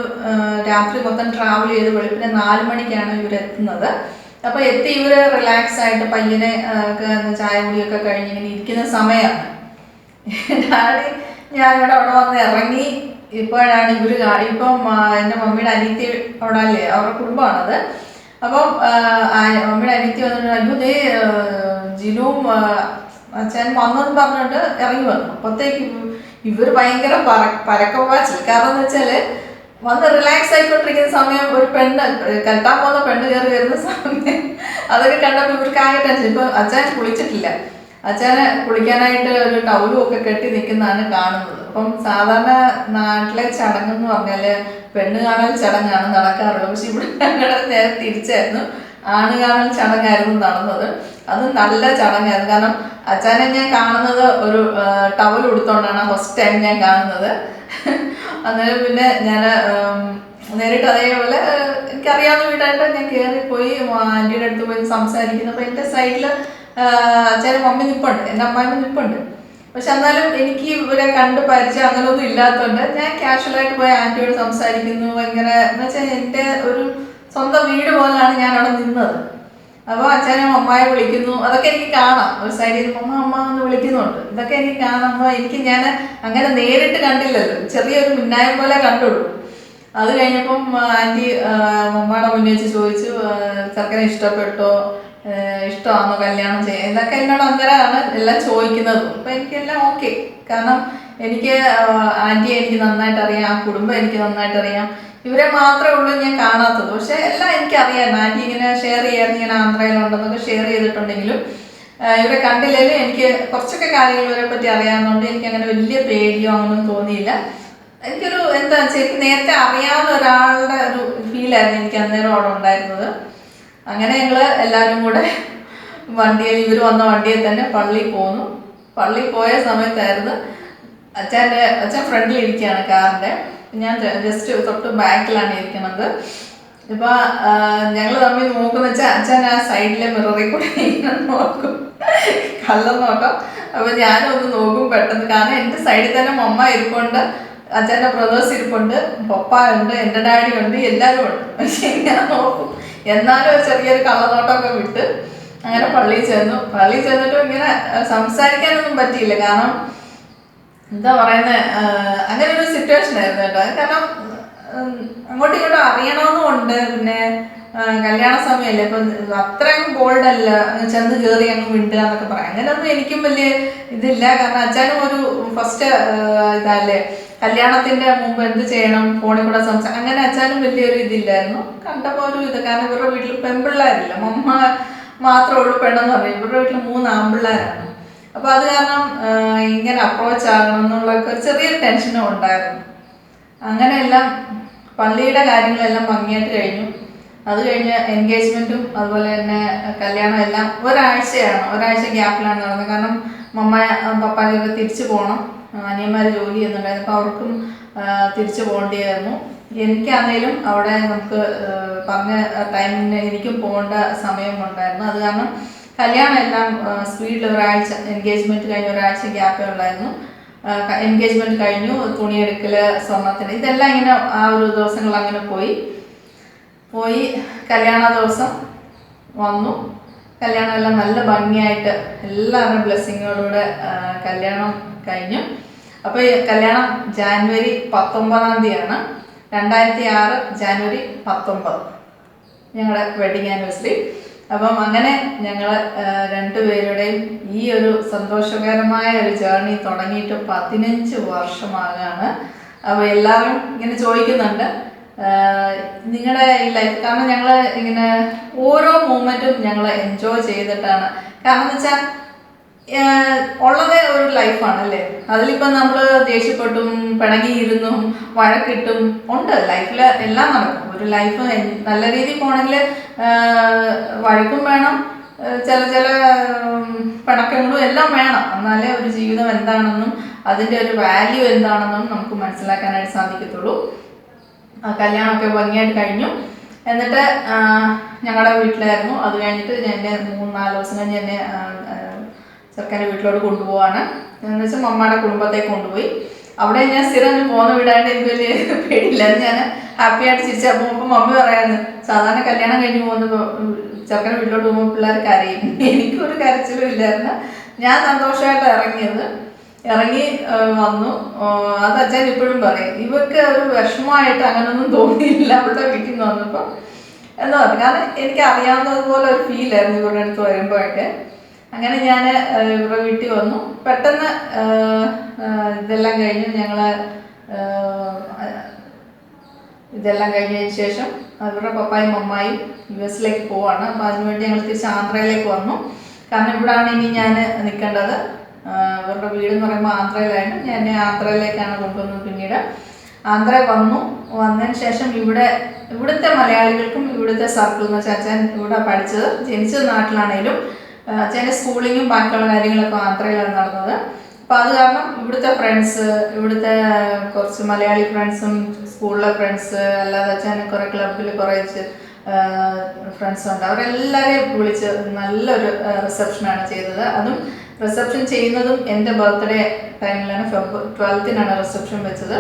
രാത്രി മൊത്തം ട്രാവൽ ചെയ്ത് വെളുപ്പിനെ 4 മണിക്കാണ് ഇവരെത്തുന്നത്. അപ്പൊ എത്തി ഇവര് റിലാക്സ് ആയിട്ട് പയ്യനെ ചായ കുടിയൊക്കെ കഴിഞ്ഞ് ഇങ്ങനെ ഇരിക്കുന്ന സമയമാണ്. ഡാഡി ഞാനിവിടെ അവിടെ വന്ന് ഇറങ്ങി. ഇപ്പോഴാണ് ഇവര് ഇപ്പം എൻ്റെ മമ്മിയുടെ അനിയത്തി അവിടെ അല്ലേ, അവരുടെ കുടുംബമാണത്. അപ്പം മമ്മിയുടെ അനിയത്തി വന്നിട്ട് അയ്യോ ദേ ജിനുവും അച്ഛൻ വന്നെന്ന് പറഞ്ഞിട്ട് ഇറങ്ങി വന്നു. അപ്പത്തേക്ക് ഇവര് ഭയങ്കര പരക്കവാച്ചിൽ. കാരണം എന്ന് വെച്ചാല് വന്ന് റിലാക്സ് ആയിക്കൊണ്ടിരിക്കുന്ന സമയം ഒരു പെണ്ണ് കെട്ടാൻ പോകുന്ന പെണ്ണ് കയറി വരുന്ന സമയം അതൊക്കെ കണ്ടപ്പോൾ ഇവർക്ക് ആകെ ടെൻഷൻ. ഇപ്പൊ അച്ഛൻ കുളിച്ചിട്ടില്ല. അച്ഛനെ കുളിക്കാനായിട്ട് ഒരു ടൗലും ഒക്കെ കെട്ടി നിൽക്കുന്നതാണ് കാണുന്നത്. അപ്പം സാധാരണ നാട്ടിലെ ചടങ്ങെന്ന് പറഞ്ഞാല് പെണ്ണ് കാണൽ ചടങ്ങാണ് നടക്കാറുള്ളത്. പക്ഷെ ഇവിടെ ഞങ്ങളുടെ നേരെ തിരിച്ചായിരുന്നു, ആണ് കാണൽ ചടങ്ങായിരുന്നു നടന്നത്. അത് നല്ല ചടങ്ങായിരുന്നു. കാരണം അച്ഛനെ ഞാൻ കാണുന്നത് ഒരു ടവൽ ഉടുത്തോണ്ടാണ് ഫസ്റ്റ് ടൈം ഞാൻ കാണുന്നത്. അന്നേരം പിന്നെ ഞാൻ നേരിട്ട് അതേപോലെ എനിക്കറിയാവുന്ന വീടായിട്ട് ഞാൻ കയറിപ്പോയി ആൻറ്റിയുടെ അടുത്ത് പോയി സംസാരിക്കുന്നു. അപ്പോൾ എൻ്റെ സൈഡിൽ അച്ഛനും മമ്മി നിൽപ്പുണ്ട്, എൻ്റെ അമ്മായിമ്മ നിൽപ്പുണ്ട്. പക്ഷെ എന്നാലും എനിക്ക് ഇവരെ കണ്ട് പരിചയം അങ്ങനെയൊന്നും ഇല്ലാത്തതുകൊണ്ട് ഞാൻ കാഷ്വലായിട്ട് പോയി ആൻറ്റിയോട് സംസാരിക്കുന്നു. ഭയങ്കര എന്ന് വെച്ചാൽ എൻ്റെ ഒരു സ്വന്തം വീട് പോലെയാണ് ഞാൻ അവിടെ നിന്നത്. അപ്പോൾ അച്ഛനും അമ്മായി വിളിക്കുന്നു, അതൊക്കെ എനിക്ക് കാണാം. ഒരു സൈഡിൽ നിന്ന് അമ്മ അമ്മ എന്ന് വിളിക്കുന്നുണ്ട്. ഇതൊക്കെ എനിക്ക് കാണുമ്പോൾ ഞാൻ അങ്ങനെ നേരിട്ട് കണ്ടില്ലല്ലോ, ചെറിയൊരു മിന്നായം പോലെ കണ്ടുള്ളൂ. അത് കഴിഞ്ഞപ്പം ആൻറ്റി മമ്മയുടെ മുന്നിൽ വെച്ച് ചോദിച്ചു ചെറുക്കനെ ഇഷ്ടപ്പെട്ടോ, ഇഷ്ടമാണോ കല്യാണം ചെയ്യാൻ, ഇതൊക്കെ എന്നോട് അങ്ങനെയാണ് എല്ലാം ചോദിക്കുന്നത്. അപ്പം എനിക്കെല്ലാം ഓക്കെ. കാരണം എനിക്ക് ആൻറ്റിയെ എനിക്ക് നന്നായിട്ട് അറിയാം, ആ കുടുംബം എനിക്ക് നന്നായിട്ട് അറിയാം. ഇവരെ മാത്രമേ ഉള്ളൂ ഞാൻ കാണാത്തത്. പക്ഷെ എല്ലാം എനിക്കറിയാം. ആൻറ്റി ഇങ്ങനെ ഷെയർ ചെയ്യാൻ ഇങ്ങനെ ആന്ധ്രയിലുണ്ടെന്നൊക്കെ ഷെയർ ചെയ്തിട്ടുണ്ടെങ്കിലും ഇവരെ കണ്ടില്ലെങ്കിലും എനിക്ക് കുറച്ചൊക്കെ കാര്യങ്ങൾ ഇവരെ പറ്റി അറിയാവുന്നതുകൊണ്ട് എനിക്ക് അങ്ങനെ വലിയ പേടിയോ അങ്ങനെയൊന്നും തോന്നിയില്ല. എനിക്കൊരു എന്താ ശരിക്കും നേരത്തെ അറിയാവുന്ന ഒരാളുടെ ഒരു ഫീലായിരുന്നു എനിക്ക് അന്നേരം അവിടെ ഉണ്ടായിരുന്നത്. അങ്ങനെ ഞങ്ങൾ എല്ലാവരും കൂടെ വണ്ടിയിൽ, ഇവർ വന്ന വണ്ടിയിൽ തന്നെ പള്ളിയിൽ പോന്നു. പള്ളിയിൽ പോയ സമയത്തായിരുന്നു അച്ഛൻ ഫ്രണ്ടിൽ ഇരിക്കുകയാണ് കാറിൻ്റെ, ഞാൻ ജസ്റ്റ് തൊട്ട് ബാക്കിലാണ് ഇരിക്കുന്നത്. ഇപ്പം ഞങ്ങൾ തമ്മിൽ നോക്കുന്ന വെച്ചാൽ അച്ഛൻ ആ സൈഡിലെ മിററിൽ കൂടെ ഇങ്ങനെ നോക്കും, കള്ളം നോക്കാം. അപ്പം ഞാനും ഒന്ന് നോക്കും പെട്ടെന്ന്. കാരണം എൻ്റെ സൈഡിൽ തന്നെ മമ്മ ഇരിപ്പുണ്ട്, അച്ഛൻ്റെ ബ്രദേഴ്സ് ഇരിപ്പുണ്ട്, പപ്പ ഉണ്ട്, എൻ്റെ ഡാഡി ഉണ്ട്, എല്ലാവരും ഉണ്ട്. പക്ഷെ ഞാൻ നോക്കും. എന്നാലും ഒരു ചെറിയൊരു കള്ളനോട്ടമൊക്കെ വിട്ട് അങ്ങനെ പള്ളിയിൽ ചെന്നു. പള്ളിയിൽ ചെന്നിട്ടും ഇങ്ങനെ സംസാരിക്കാനൊന്നും പറ്റിയില്ല. കാരണം എന്താ പറയുന്നത്, അങ്ങനെ ഒരു സിറ്റുവേഷൻ ആയിരുന്നു കേട്ടോ. കാരണം അങ്ങോട്ടും ഇങ്ങോട്ടും അറിയണമെന്നുമുണ്ട്. പിന്നെ കല്യാണ സമയമല്ലേ, ഇപ്പം അത്രയും ബോൾഡല്ല ചെന്ന് കയറി അങ്ങ് വിടുക എന്നൊക്കെ പറയാം. അങ്ങനെയൊന്നും എനിക്കും വലിയ ഇതില്ല. കാരണം അച്ഛനും ഒരു ഫസ്റ്റ് ഇതല്ലേ, കല്യാണത്തിൻ്റെ മുമ്പ് എന്ത് ചെയ്യണം, ഫോണിൽ കൂടെ അങ്ങനെ അച്ഛനും വലിയൊരു ഇതില്ലായിരുന്നു. കണ്ടപ്പോൾ ഒരു ഇത്, കാരണം ഇവരുടെ വീട്ടിൽ പെൺപിള്ളേരില്ല, മമ്മ മാത്രമേ ഉള്ളൂ പെണ്ണെന്ന് പറയും. ഇവരുടെ വീട്ടിൽ 3 ആൺപിള്ളേരാണ്. അപ്പോൾ അത് കാരണം ഇങ്ങനെ അപ്രോച്ച് ആകണം എന്നുള്ളൊക്കെ ഒരു ചെറിയൊരു ടെൻഷനും ഉണ്ടായിരുന്നു. അങ്ങനെയെല്ലാം പള്ളിയുടെ കാര്യങ്ങളെല്ലാം ഭംഗിയായിട്ട് കഴിഞ്ഞു. അത് കഴിഞ്ഞ് എൻഗേജ്മെൻറ്റും അതുപോലെ തന്നെ കല്യാണം എല്ലാം ഒരാഴ്ച ഗ്യാപ്പിലാണ് നടന്നത്. കാരണം മമ്മ പപ്പാക്കൊക്കെ തിരിച്ചു പോകണം, അനിയന്മാർ ജോലി ചെയ്യുന്നുണ്ടായിരുന്നു. അപ്പോൾ അവർക്കും തിരിച്ചു പോകേണ്ടിയായിരുന്നു. എനിക്കാണെങ്കിലും അവിടെ നമുക്ക് പറഞ്ഞ ടൈമിന് എനിക്കും പോകേണ്ട സമയമുണ്ടായിരുന്നു. അത് കാരണം കല്യാണം എല്ലാം സ്പീഡിൽ ഒരാഴ്ച, എൻഗേജ്മെൻറ്റ് കഴിഞ്ഞ് ഒരാഴ്ച ഗ്യാപ്പേ ഉള്ളായിരുന്നു. എൻഗേജ്മെൻറ്റ് കഴിഞ്ഞു, തുണിയെടുക്കൽ, സ്വർണ്ണത്തിന്, ഇതെല്ലാം ഇങ്ങനെ ആ ഒരു ദിവസങ്ങൾ അങ്ങനെ പോയി. കല്യാണ ദിവസം വന്നു. കല്യാണം എല്ലാം നല്ല ഭംഗിയായിട്ട് എല്ലാവരുടെയും ബ്ലെസ്സിങ്ങോടുകൂടെ കല്യാണം കഴിഞ്ഞു. അപ്പോൾ കല്യാണം ജാനുവരി 19 2006 ജാനുവരി 19 ഞങ്ങളുടെ വെഡിങ് ആനിവേഴ്സറി. അപ്പം അങ്ങനെ ഞങ്ങൾ രണ്ടുപേരുടെയും ഈ ഒരു സന്തോഷകരമായ ഒരു ജേർണി തുടങ്ങിയിട്ട് 15 വർഷമാകാണ്. അപ്പോൾ എല്ലാവരും ഇങ്ങനെ ചോദിക്കുന്നുണ്ട് നിങ്ങളുടെ ഈ ലൈഫ്, കാരണം ഞങ്ങൾ ഇങ്ങനെ ഓരോ മൂമെൻറ്റും ഞങ്ങൾ എൻജോയ് ചെയ്തിട്ടാണ്. കാരണം എന്ന് വെച്ചാൽ ഉള്ളത് ഒരു ലൈഫാണല്ലേ. അതിലിപ്പം നമ്മൾ ദേഷ്യപ്പെട്ടും പിണങ്ങിയിരുന്നും വഴക്കിട്ടും ഉണ്ട്, ലൈഫിൽ എല്ലാം നടക്കും. ഒരു ലൈഫ് നല്ല രീതിയിൽ പോകണമെങ്കിൽ വഴക്കും വേണം, ചില പിണക്കങ്ങളും എല്ലാം വേണം. എന്നാലേ ഒരു ജീവിതം എന്താണെന്നും അതിൻ്റെ ഒരു വാല്യൂ എന്താണെന്നും നമുക്ക് മനസ്സിലാക്കാനായിട്ട് സാധിക്കത്തുള്ളൂ. കല്യാണമൊക്കെ ഭംഗിയായിട്ട് കഴിഞ്ഞു. എന്നിട്ട് ഞങ്ങളുടെ വീട്ടിലായിരുന്നു. അത് കഴിഞ്ഞിട്ട് എന്നെ 3-4 ദിവസം കഴിഞ്ഞ് എന്നെ ചെറുക്കൻ്റെ വീട്ടിലോട്ട് കൊണ്ടുപോവാണ്. എന്ന് വെച്ചാൽ മമ്മയുടെ കുടുംബത്തേക്ക് കൊണ്ടുപോയി. അവിടെ ഞാൻ സ്ഥിരം പോകുന്ന വീടായിട്ട് എനിക്ക് വലിയ പേടിയില്ല. ഞാൻ ഹാപ്പിയായിട്ട് ചിരിച്ചാൽ പോകുമ്പോൾ മമ്മി പറയായിരുന്നു, സാധാരണ കല്യാണം കഴിഞ്ഞ് പോകുന്ന ചെറുക്കൻ്റെ വീട്ടിലോട്ട് പോകുമ്പോൾ പിള്ളേർ കരയും. എനിക്കൊരു കരച്ചിലും ഇല്ലായിരുന്നു. ഞാൻ സന്തോഷമായിട്ട് ഇറങ്ങി വന്നു. അത് അച്ഛൻ ഇപ്പോഴും പറയും, ഇവർക്ക് ഒരു വിഷമമായിട്ട് അങ്ങനൊന്നും തോന്നിയില്ല അവളുടെ വീട്ടിൽ നിന്ന് വന്നപ്പോൾ എന്ന് പറഞ്ഞു. കാരണം എനിക്ക് അറിയാവുന്നതുപോലെ ഒരു ഫീലായിരുന്നു ഇവരുടെ അടുത്ത് വരുമ്പോഴൊക്കെ. അങ്ങനെ ഞാൻ ഇവരുടെ വീട്ടിൽ വന്നു. പെട്ടെന്ന് ഇതെല്ലാം കഴിഞ്ഞ് ഇതെല്ലാം കഴിഞ്ഞതിന് ശേഷം അവരുടെ പപ്പായും മമ്മായും US പോവാണ്. അപ്പോൾ അതിനുവേണ്ടി ഞങ്ങൾ തിരിച്ച് ആന്ധ്രയിലേക്ക് വന്നു. കാരണം ഇവിടാണ് ഇനി ഞാൻ നിൽക്കേണ്ടത്. അവരുടെ വീടെന്ന് പറയുമ്പോൾ ആന്ധ്രയിലായിരുന്നു. ഞാൻ എന്നെ ആന്ധ്രയിലേക്കാണ് കൊണ്ടുവന്നത്. പിന്നീട് ആന്ധ്രയിൽ വന്നതിന് ശേഷം ഇവിടുത്തെ മലയാളികൾക്കും ഇവിടുത്തെ സർക്കിൾ എന്ന് വെച്ചാൽ അച്ഛൻ ഇവിടെ പഠിച്ചത്, ജനിച്ചത് നാട്ടിലാണെങ്കിലും അച്ഛൻ്റെ സ്കൂളിങ്ങും ബാക്കിയുള്ള കാര്യങ്ങളൊക്കെ ആന്ധ്രയിലാണ് നടന്നത്. അപ്പോൾ അത് കാരണം ഇവിടുത്തെ ഫ്രണ്ട്സ്, ഇവിടുത്തെ കുറച്ച് മലയാളി ഫ്രണ്ട്സും സ്കൂളിലെ ഫ്രണ്ട്സ്, അല്ലാതെ അച്ഛന് കുറേ ക്ലബിൽ കുറേ ഫ്രണ്ട്സുണ്ട്. അവരെല്ലാവരെയും വിളിച്ച് നല്ലൊരു റിസപ്ഷനാണ് ചെയ്തത്. അതും റിസപ്ഷൻ ചെയ്യുന്നതും എൻ്റെ ബർത്ത്ഡേ ടൈമിലാണ്. February 12 റിസപ്ഷൻ വെച്ചത്.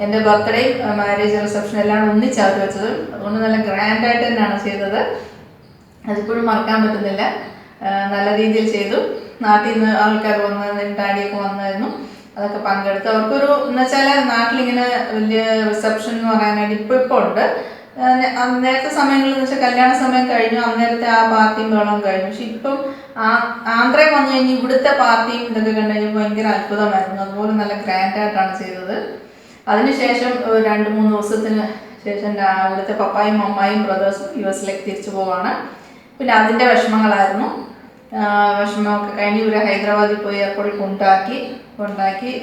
എൻ്റെ ബർത്ത്ഡേയും മാരേജ് റിസപ്ഷൻ എല്ലാം ഒന്നിച്ചത് വെച്ചത്. അതുകൊണ്ട് നല്ല ഗ്രാൻഡായിട്ട് തന്നെയാണ് ചെയ്തത്. അതിപ്പോഴും മറക്കാൻ പറ്റുന്നില്ല. നല്ല രീതിയിൽ ചെയ്തു. നാട്ടിൽ നിന്ന് ആൾക്കാർ വന്നതിന് ഡാഡിയൊക്കെ വന്നായിരുന്നു. അതൊക്കെ പങ്കെടുത്ത് അവർക്കൊരു എന്ന് വെച്ചാൽ നാട്ടിലിങ്ങനെ വലിയ റിസപ്ഷൻ എന്ന് പറയാനായിട്ട് ഇപ്പോൾ ഉണ്ട്. നേരത്തെ സമയങ്ങളിൽ എന്ന് വെച്ചാൽ കല്യാണ സമയം കഴിഞ്ഞു, അന്നേരത്തെ ആ പാർട്ടിയും ബഹളവും കഴിഞ്ഞു. പക്ഷെ ഇപ്പം ആന്ധ്രയിൽ വന്നു കഴിഞ്ഞ് ഇവിടുത്തെ പാർട്ടിയും ഇതൊക്കെ കണ്ടു കഴിഞ്ഞപ്പോൾ ഭയങ്കര അത്ഭുതമായിരുന്നു. അതുപോലെ നല്ല ഗ്രാൻഡായിട്ടാണ് ചെയ്തത്. അതിനുശേഷം 2-3 ദിവസത്തിന് ശേഷം ഇവിടുത്തെ പപ്പായും മമ്മായും ബ്രദേഴ്സും US തിരിച്ചു പോവാണ്. പിന്നെ അതിൻ്റെ വിഷമങ്ങളായിരുന്നു. വിഷമമൊക്കെ കഴിഞ്ഞ് ഇവരെ ഹൈദരാബാദിൽ പോയി എയർപോർട്ടിൽ കൊണ്ടാക്കി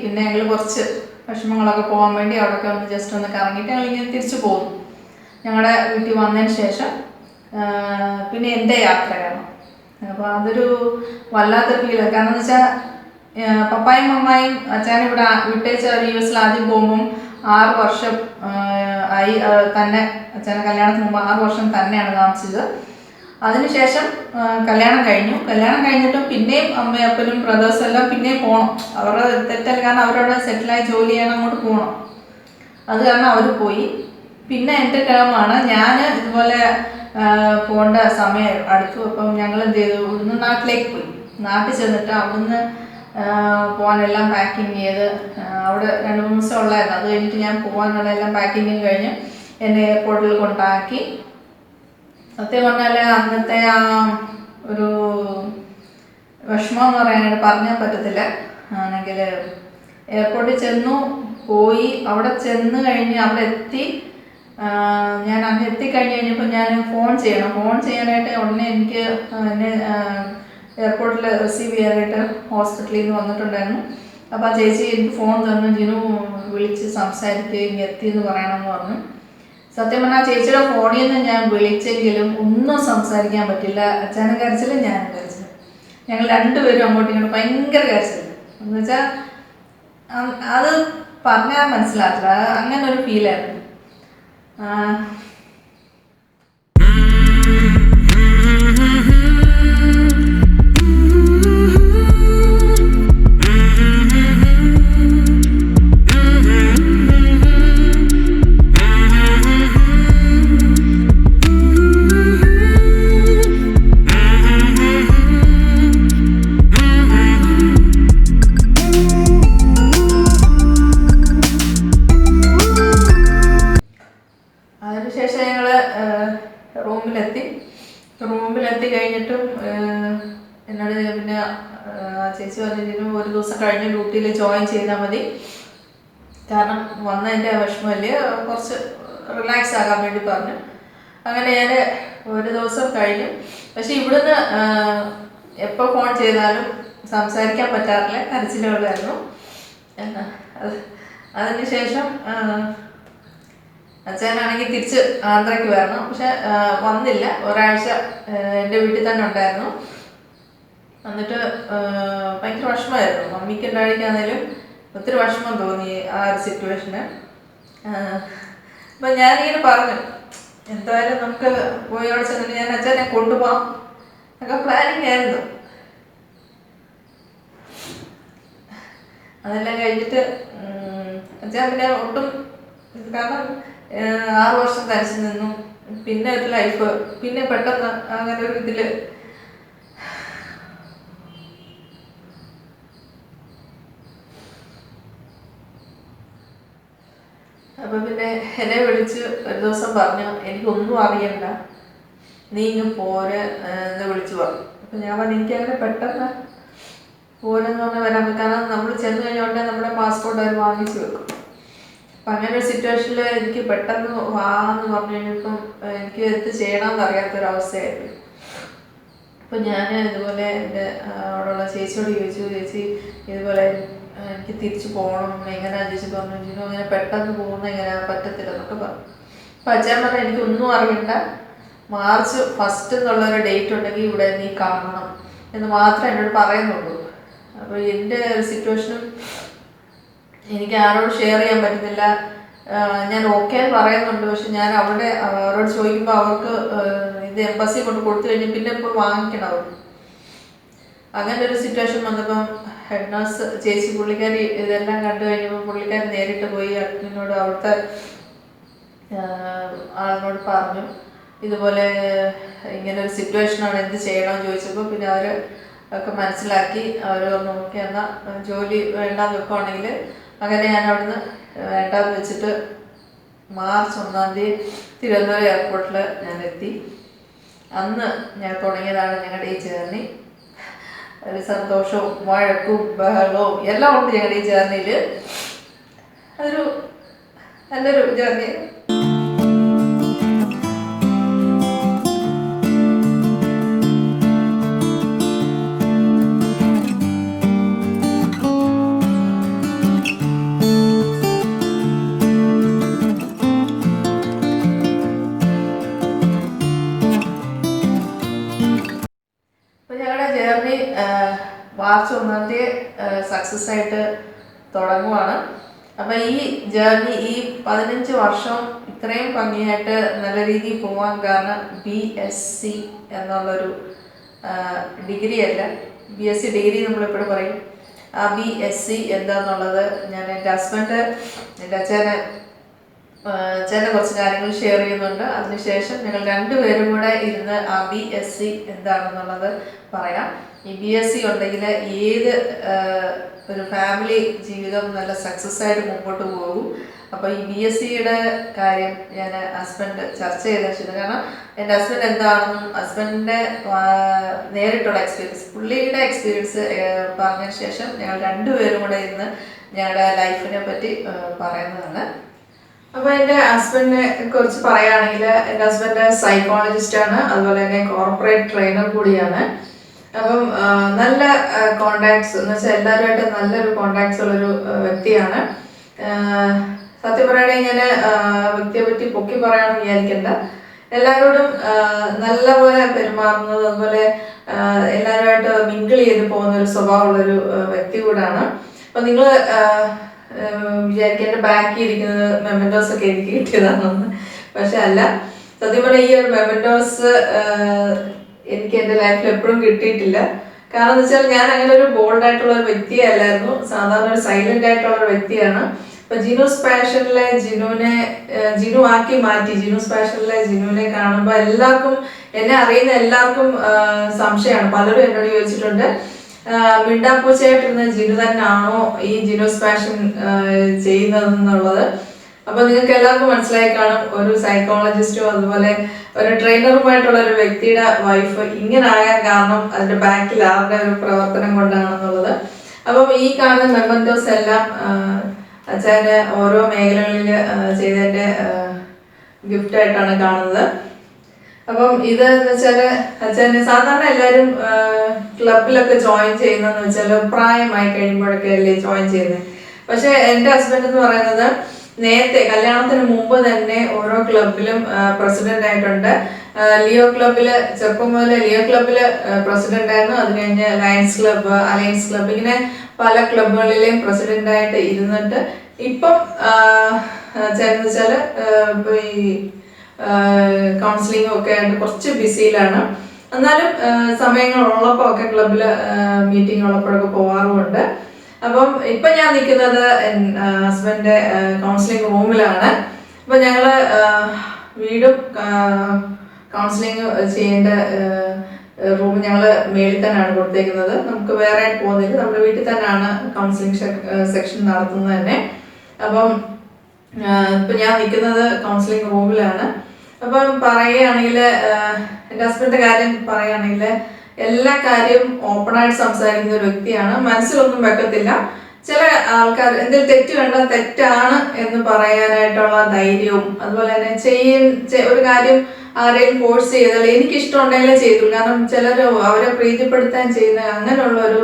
പിന്നെ ഞങ്ങൾ കുറച്ച് വിഷമങ്ങളൊക്കെ പോകാൻ വേണ്ടി അവിടെയൊക്കെ ജസ്റ്റ് ഒന്ന് കറങ്ങിയിട്ട് ഞങ്ങളിങ്ങനെ തിരിച്ചു പോകുന്നു. ഞങ്ങളുടെ വീട്ടിൽ വന്നതിന് ശേഷം പിന്നെ എൻ്റെ യാത്രയാണ്. അപ്പോൾ അതൊരു വല്ലാത്ത ഫീലാണ്. കാരണം എന്ന് വെച്ചാൽ പപ്പായും മമ്മായും അച്ഛനും ഇവിടെ വിട്ടേച്ച് അവർ US ആദ്യം പോകുമ്പം 6 വർഷം ആയി തന്നെ. അച്ഛനെ കല്യാണത്തിന് മുമ്പ് 6 വർഷം തന്നെയാണ് താമസിച്ചത്. അതിനുശേഷം കല്യാണം കഴിഞ്ഞിട്ടും പിന്നെയും അമ്മയും അപ്പനും ബ്രദേഴ്സും എല്ലാം പിന്നെയും പോകണം. അവരുടെ തെറ്റല്ല, കാരണം അവരവിടെ സെറ്റിലായി ജോലി ചെയ്യാൻ അങ്ങോട്ട് പോകണം. അത് കാരണം അവർ പോയി. പിന്നെ എൻ്റെ ടേമാണ്. ഞാൻ ഇതുപോലെ പോകേണ്ട സമയം അടുത്തു. അപ്പം ഞങ്ങൾ എന്ത് ചെയ്തു, ഇവിടുന്ന് നാട്ടിലേക്ക് പോയി. നാട്ടിൽ ചെന്നിട്ട് അവിടുന്ന് പോകാനെല്ലാം പാക്കിങ് ചെയ്ത് അവിടെ 2-3 ദിവസം ഉള്ളായിരുന്നു. അത് കഴിഞ്ഞിട്ട് ഞാൻ പോകാനുള്ള എല്ലാം പാക്കിങ്ങും കഴിഞ്ഞ് എന്നെ എയർപോർട്ടിൽ കൊണ്ടാക്കി. സത്യം പറഞ്ഞാൽ അന്നത്തെ ആ ഒരു വിഷമം എന്ന് പറയാനായിട്ട് പറഞ്ഞാൽ പറ്റത്തില്ല. ആണെങ്കിൽ എയർപോർട്ടിൽ പോയി അവിടെ ചെന്ന് കഴിഞ്ഞ് അവിടെ എത്തി. ഞാൻ അങ്ങ് എത്തിക്കഴിഞ്ഞ് കഴിഞ്ഞപ്പോൾ ഞാൻ ഫോൺ ചെയ്യാനായിട്ട് ഉടനെ എനിക്ക് എന്നെ എയർപോർട്ടിൽ റിസീവ് ചെയ്യാനായിട്ട് ഹോസ്പിറ്റലിൽ നിന്ന് വന്നിട്ടുണ്ടായിരുന്നു. അപ്പോൾ ആ ചേച്ചി എനിക്ക് ഫോൺ തന്നു, ജിനു വിളിച്ച് സംസാരിക്കുക, ഇങ്ങനെ എത്തിയെന്ന് പറയണമെന്ന് പറഞ്ഞു. സത്യം പറഞ്ഞാൽ ചേച്ചിയുടെ ഫോണിൽ നിന്ന് ഞാൻ വിളിച്ചെങ്കിലും ഒന്നും സംസാരിക്കാൻ പറ്റില്ല. അച്ഛനും കരച്ചിലും ഞാനും കരച്ചിലും. ഞങ്ങൾ രണ്ടുപേരും അങ്ങോട്ടും ഇങ്ങോട്ടും ഭയങ്കര കരച്ചിൽ. എന്ന് വെച്ചാൽ അത് പറഞ്ഞാൽ മനസ്സിലാക്കില്ല, അങ്ങനെ ഒരു ഫീലായിരുന്നു. അതിനുശേഷം ഞങ്ങൾ റൂമിലെത്തി കഴിഞ്ഞിട്ടും എന്നോട് പിന്നെ ചേച്ചി പറഞ്ഞിരുന്നു, ഒരു ദിവസം കഴിഞ്ഞ് ഡ്യൂട്ടിയിൽ ജോയിൻ ചെയ്താൽ മതി, കാരണം വന്നതിൻ്റെ വിഷമമല്ലേ, കുറച്ച് റിലാക്സ് ആകാൻ വേണ്ടി പറഞ്ഞു. അങ്ങനെ ഞാൻ ഒരു ദിവസം കഴിഞ്ഞു. പക്ഷെ ഇവിടുന്ന് എപ്പോൾ ഫോൺ ചെയ്താലും സംസാരിക്കാൻ പറ്റാറില്ല, കരച്ചിലുകളായിരുന്നു. അതിനുശേഷം അച്ഛനാണെങ്കിൽ തിരിച്ച് ആന്ധ്രയ്ക്ക് വരണം. പക്ഷെ വന്നില്ല. ഒരാഴ്ച എൻ്റെ വീട്ടിൽ തന്നെ ഉണ്ടായിരുന്നു. എന്നിട്ട് ഭയങ്കര വിഷമമായിരുന്നു. മമ്മിക്ക് ഉണ്ടായിരിക്കാന്നേലും ഒത്തിരി വിഷമം തോന്നി ആ ഒരു സിറ്റുവേഷന്. അപ്പം ഞാനിങ്ങനെ പറഞ്ഞു എന്തായാലും നമുക്ക് പോയി അവിടെ ചെന്നിട്ട് ഞാൻ അച്ഛനെ കൊണ്ടുപോകാം ഒക്കെ പ്ലാനിങ് ആയിരുന്നു. അതെല്ലാം കഴിഞ്ഞിട്ട് അച്ഛൻ പിന്നെ ഒട്ടും, കാരണം 6 വർഷം തനിച്ച് നിന്നു, പിന്നെ ഒരു ലൈഫ്, പിന്നെ പെട്ടെന്ന് അങ്ങനെ ഒരു ഇതിൽ അപ്പം പിന്നെ എന്നെ വിളിച്ച് ഒരു ദിവസം പറഞ്ഞു എനിക്കൊന്നും അറിയണ്ട, നീ ഇങ്ങ് പോരെ എന്ന് വിളിച്ചു പറഞ്ഞു. അപ്പം ഞാൻ പറഞ്ഞു എനിക്കങ്ങനെ പെട്ടെന്ന് പോരെന്ന് പറഞ്ഞാൽ വരാൻ പറ്റും, കാരണം നമ്മൾ ചെന്ന് കഴിഞ്ഞോണ്ടേ നമ്മുടെ പാസ്പോർട്ട് അവർ വാങ്ങിച്ചു വെക്കും. അപ്പം അങ്ങനെ ഒരു സിറ്റുവേഷനിൽ എനിക്ക് പെട്ടെന്ന് വാന്ന് പറഞ്ഞു കഴിഞ്ഞപ്പം എനിക്ക് എന്ത് ചെയ്യണമെന്ന് അറിയാത്തൊരവസ്ഥയായിരുന്നു. അപ്പം ഞാൻ ഇതുപോലെ എൻ്റെ അവിടെയുള്ള ചേച്ചിയോട് ചോദിച്ചു, ചേച്ചി ഇതുപോലെ എനിക്ക് തിരിച്ചു പോകണം, എങ്ങനെയാണെന്ന് ചേച്ചി പറഞ്ഞു. ജിനു അങ്ങനെ പെട്ടെന്ന് പോകുന്ന എങ്ങനെ പറ്റത്തില്ല എന്നൊക്കെ പറഞ്ഞു. അപ്പം അച്ഛൻ പറഞ്ഞു എനിക്കൊന്നും അറിയണ്ട, മാർച്ച് 1 എന്നുള്ളൊരു ഡേറ്റ് ഉണ്ടെങ്കിൽ ഇവിടെ നീ കാണണം എന്ന് മാത്രമേ എന്നോട് പറയുന്നുള്ളൂ. അപ്പോൾ എൻ്റെ ഒരു സിറ്റുവേഷനും എനിക്ക് ആരോട് ഷെയർ ചെയ്യാൻ പറ്റുന്നില്ല. ഞാൻ ഓക്കെ പറയുന്നുണ്ട്, പക്ഷെ ഞാൻ അവരോട് ചോദിക്കുമ്പോൾ അവർക്ക് ഇത് എംബസി കൊണ്ട് കൊടുത്തു കഴിഞ്ഞാൽ പിന്നെ ഇപ്പോൾ വാങ്ങിക്കണം അവർ. അങ്ങനെ ഒരു സിറ്റുവേഷൻ വന്നപ്പം ഹെഡ് നഴ്സ് ചേച്ചി പുള്ളിക്കാരി ഇതെല്ലാം കണ്ടു കഴിഞ്ഞപ്പോൾ പുള്ളിക്കാരി നേരിട്ട് പോയി അഡ്മിനോട് അവിടുത്തെ ആളിനോട് പറഞ്ഞു ഇതുപോലെ ഇങ്ങനെ ഒരു സിറ്റുവേഷനാണ്, എന്ത് ചെയ്യണമെന്ന് ചോദിച്ചപ്പോൾ പിന്നെ അവർ ഒക്കെ മനസ്സിലാക്കി. അവർ നോക്കി എന്നാൽ ജോലി വേണ്ടാന്ന് വെക്കുവാണെങ്കിൽ അങ്ങനെ ഞാൻ അവിടുന്ന് വേണ്ടാന്ന് വെച്ചിട്ട് മാർച്ച് 1 തിരുവനന്തപുരം എയർപോർട്ടിൽ ഞാൻ എത്തി. അന്ന് ഞാൻ തുടങ്ങിയതാണ് ഞങ്ങളുടെ ഈ ജേർണി. ഒരു സന്തോഷവും വഴക്കും ബഹളവും എല്ലാം ഉണ്ട് ഞങ്ങളുടെ ഈ ജേർണിയിൽ. അതൊരു നല്ലൊരു ജേർണിയാണ്. ജേർണി മാർച്ച് 1 സക്സസ് ആയിട്ട് തുടങ്ങുവാണ്. അപ്പം ഈ ജേർണി ഈ 15 വർഷം ഇത്രയും ഭംഗിയായിട്ട് നല്ല രീതിയിൽ പോകാൻ കാരണം BSc എന്നുള്ളൊരു ഡിഗ്രി അല്ല, BSc ഡിഗ്രി നമ്മളെപ്പോഴും പറയും. ആ BSc എന്താണെന്നുള്ളത് ഞാൻ എൻ്റെ ഹസ്ബൻഡ് എൻ്റെ അച്ഛനെ കുറച്ച് കാര്യങ്ങൾ ഷെയർ ചെയ്യുന്നുണ്ട്. അതിനുശേഷം ഞങ്ങൾ രണ്ടുപേരും കൂടെ ഇരുന്ന് ആ BSc എന്താണെന്നുള്ളത് പറയാം. ഈ BSc ഉണ്ടെങ്കിൽ ഏത് ഒരു ഫാമിലി ജീവിതം നല്ല സക്സസ് ആയിട്ട് മുമ്പോട്ട് പോകും. അപ്പോൾ ഈ BScയുടെ കാര്യം ഞാൻ ഹസ്ബൻഡ് ചർച്ച ചെയ്തിട്ടുണ്ട്. കാരണം എൻ്റെ ഹസ്ബൻഡ് എന്താണെന്നും ഹസ്ബൻഡിൻ്റെ നേരിട്ടുള്ള എക്സ്പീരിയൻസ്, പുള്ളിയുടെ എക്സ്പീരിയൻസ് പറഞ്ഞതിന് ശേഷം ഞങ്ങൾ രണ്ടുപേരും കൂടെ ഇരുന്ന് ഞങ്ങളുടെ ലൈഫിനെ പറ്റി പറയുന്നതാണ്. അപ്പോൾ എൻ്റെ ഹസ്ബൻഡിനെ കുറിച്ച് പറയുകയാണെങ്കിൽ എൻ്റെ ഹസ്ബൻഡ് സൈക്കോളജിസ്റ്റാണ്, അതുപോലെ തന്നെ കോർപ്പറേറ്റ് ട്രെയിനർ കൂടിയാണ്. അപ്പം നല്ല കോണ്ടാക്ട്സ് എന്ന് വെച്ചാൽ എല്ലാവരുമായിട്ട് നല്ലൊരു കോണ്ടാക്ട്സ് ഉള്ളൊരു വ്യക്തിയാണ്. സത്യം പറയുകയാണെങ്കിൽ ഞാൻ വ്യക്തിയെ പറ്റി പൊക്കി പറയാമെന്ന് വിചാരിക്കണ്ട. എല്ലാവരോടും നല്ലപോലെ പെരുമാറുന്നത്, അതുപോലെ എല്ലാവരുമായിട്ട് മിങ്കിൾ ചെയ്ത് പോകുന്ന ഒരു സ്വഭാവമുള്ളൊരു വ്യക്തി കൂടാണ്. അപ്പം നിങ്ങൾ വിചാരിക്കേണ്ട ബാക്കി ഇരിക്കുന്നത് മെമൻറ്റോസ് ഒക്കെ എനിക്ക് കിട്ടിയതാണെന്ന്. പക്ഷെ അല്ല, സത്യം പറഞ്ഞാൽ ഈ ഒരു മെമൻറ്റോസ് എനിക്ക് എൻ്റെ ലൈഫിൽ എപ്പോഴും കിട്ടിയിട്ടില്ല. കാരണം എന്ന് വെച്ചാൽ ഞാൻ അങ്ങനെ ഒരു ബോൾഡ് ആയിട്ടുള്ള ഒരു വ്യക്തിയെ അല്ലായിരുന്നു, സാധാരണ ഒരു സൈലന്റ് ആയിട്ടുള്ള ഒരു വ്യക്തിയാണ്. അപ്പൊ ജിനൂസ് പാഷനിലെ ജിനു ആക്കി മാറ്റി. ജിനൂസ് പാഷനിലെ ജിനുവിനെ കാണുമ്പോൾ എല്ലാവർക്കും, എന്നെ അറിയുന്ന എല്ലാവർക്കും സംശയമാണ്. പലരും എന്നോട് ചോദിച്ചിട്ടുണ്ട് മിണ്ടാപ്പൂച്ചയായിട്ടിരുന്ന ജിനു തന്നെയാണോ ഈ ജിനൂസ് പാഷൻ ചെയ്യുന്നതെന്നുള്ളത്. അപ്പൊ നിങ്ങൾക്ക് എല്ലാവർക്കും മനസ്സിലായി കാണും, ഒരു സൈക്കോളജിസ്റ്റും അതുപോലെ ഒരു ട്രെയിനറുമായിട്ടുള്ള ഒരു വ്യക്തിയുടെ വൈഫ് ഇങ്ങനെ ആകാൻ കാരണം അതിന്റെ ബാക്കിൽ ആരുടെ ഒരു പ്രവർത്തനം കൊണ്ടാണെന്നുള്ളത്. അപ്പം ഈ കാണുന്ന മെമൻറ്റോസ് എല്ലാം അച്ഛൻ്റെ ഓരോ മേഖലകളിൽ ചെയ്തതിൻ്റെ ഗിഫ്റ്റായിട്ടാണ് കാണുന്നത്. അപ്പം ഇതെന്ന് വെച്ചാൽ അച്ഛന് സാധാരണ എല്ലാവരും ക്ലബിലൊക്കെ ജോയിൻ ചെയ്യുന്നതെന്ന് വെച്ചാൽ പ്രായമായി കഴിയുമ്പോഴൊക്കെ അല്ലേ ജോയിൻ ചെയ്യുന്നത്. പക്ഷെ എൻ്റെ ഹസ്ബൻഡ് എന്ന് പറയുന്നത് നേരത്തെ കല്യാണത്തിന് മുമ്പ് തന്നെ ഓരോ ക്ലബിലും പ്രസിഡന്റ് ആയിട്ടുണ്ട്. ലിയോ ക്ലബിൽ ചെറുപ്പം മുതൽ ലിയോ ക്ലബിൽ പ്രസിഡന്റ് ആയിരുന്നു. അത് കഴിഞ്ഞ് ലയൺസ് ക്ലബ്ബ്, അലയൻസ് ക്ലബ്ബ്, ഇങ്ങനെ പല ക്ലബുകളിലെയും പ്രസിഡന്റായിട്ട് ഇരുന്നിട്ട് ഇപ്പം ചേട്ടൻ വെച്ചാൽ ഇപ്പൊ ഈ കൗൺസിലിംഗും ഒക്കെ ആയിട്ട് കുറച്ച് ബിസിയിലാണ്. എന്നാലും സമയങ്ങൾ ഉള്ളപ്പോൾ ഒക്കെ ക്ലബിൽ മീറ്റിംഗ് ഉള്ളപ്പോഴൊക്കെ പോകാറുമുണ്ട്. അപ്പം ഇപ്പൊ ഞാൻ നിൽക്കുന്നത് ഹസ്ബൻഡിന്റെ കൗൺസിലിംഗ് റൂമിലാണ്. അപ്പൊ ഞങ്ങള് വീടും കൗൺസിലിംഗ് ചെയ്യേണ്ട റൂം ഞങ്ങൾ മേളിൽ തന്നെയാണ് കൊടുത്തേക്കുന്നത്. നമുക്ക് വേറെ പോകുന്നില്ല, നമ്മുടെ വീട്ടിൽ തന്നെയാണ് കൗൺസിലിംഗ് സെക്ഷൻ നടത്തുന്നത് തന്നെ. അപ്പം ഇപ്പൊ ഞാൻ നിൽക്കുന്നത് കൗൺസിലിംഗ് റൂമിലാണ്. അപ്പം പറയുകയാണെങ്കിൽ എൻ്റെ ഹസ്ബൻഡിന്റെ കാര്യം പറയുകയാണെങ്കിൽ എല്ലാ കാര്യവും ഓപ്പണായിട്ട് സംസാരിക്കുന്ന ഒരു വ്യക്തിയാണ്. മനസ്സിലൊന്നും വെക്കത്തില്ല. ചില ആൾക്കാർ എന്തെങ്കിലും തെറ്റ് കണ്ടാൽ തെറ്റാണ് എന്ന് പറയാനായിട്ടുള്ള ധൈര്യവും, അതുപോലെ തന്നെ ഒരു കാര്യം ആരെയും ഫോഴ്സ് ചെയ്താൽ എനിക്കിഷ്ടമുണ്ടെങ്കിലേ ചെയ്തു. കാരണം ചിലർ അവരെ പ്രീതിപ്പെടുത്താൻ ചെയ്യുന്ന അങ്ങനെയുള്ള ഒരു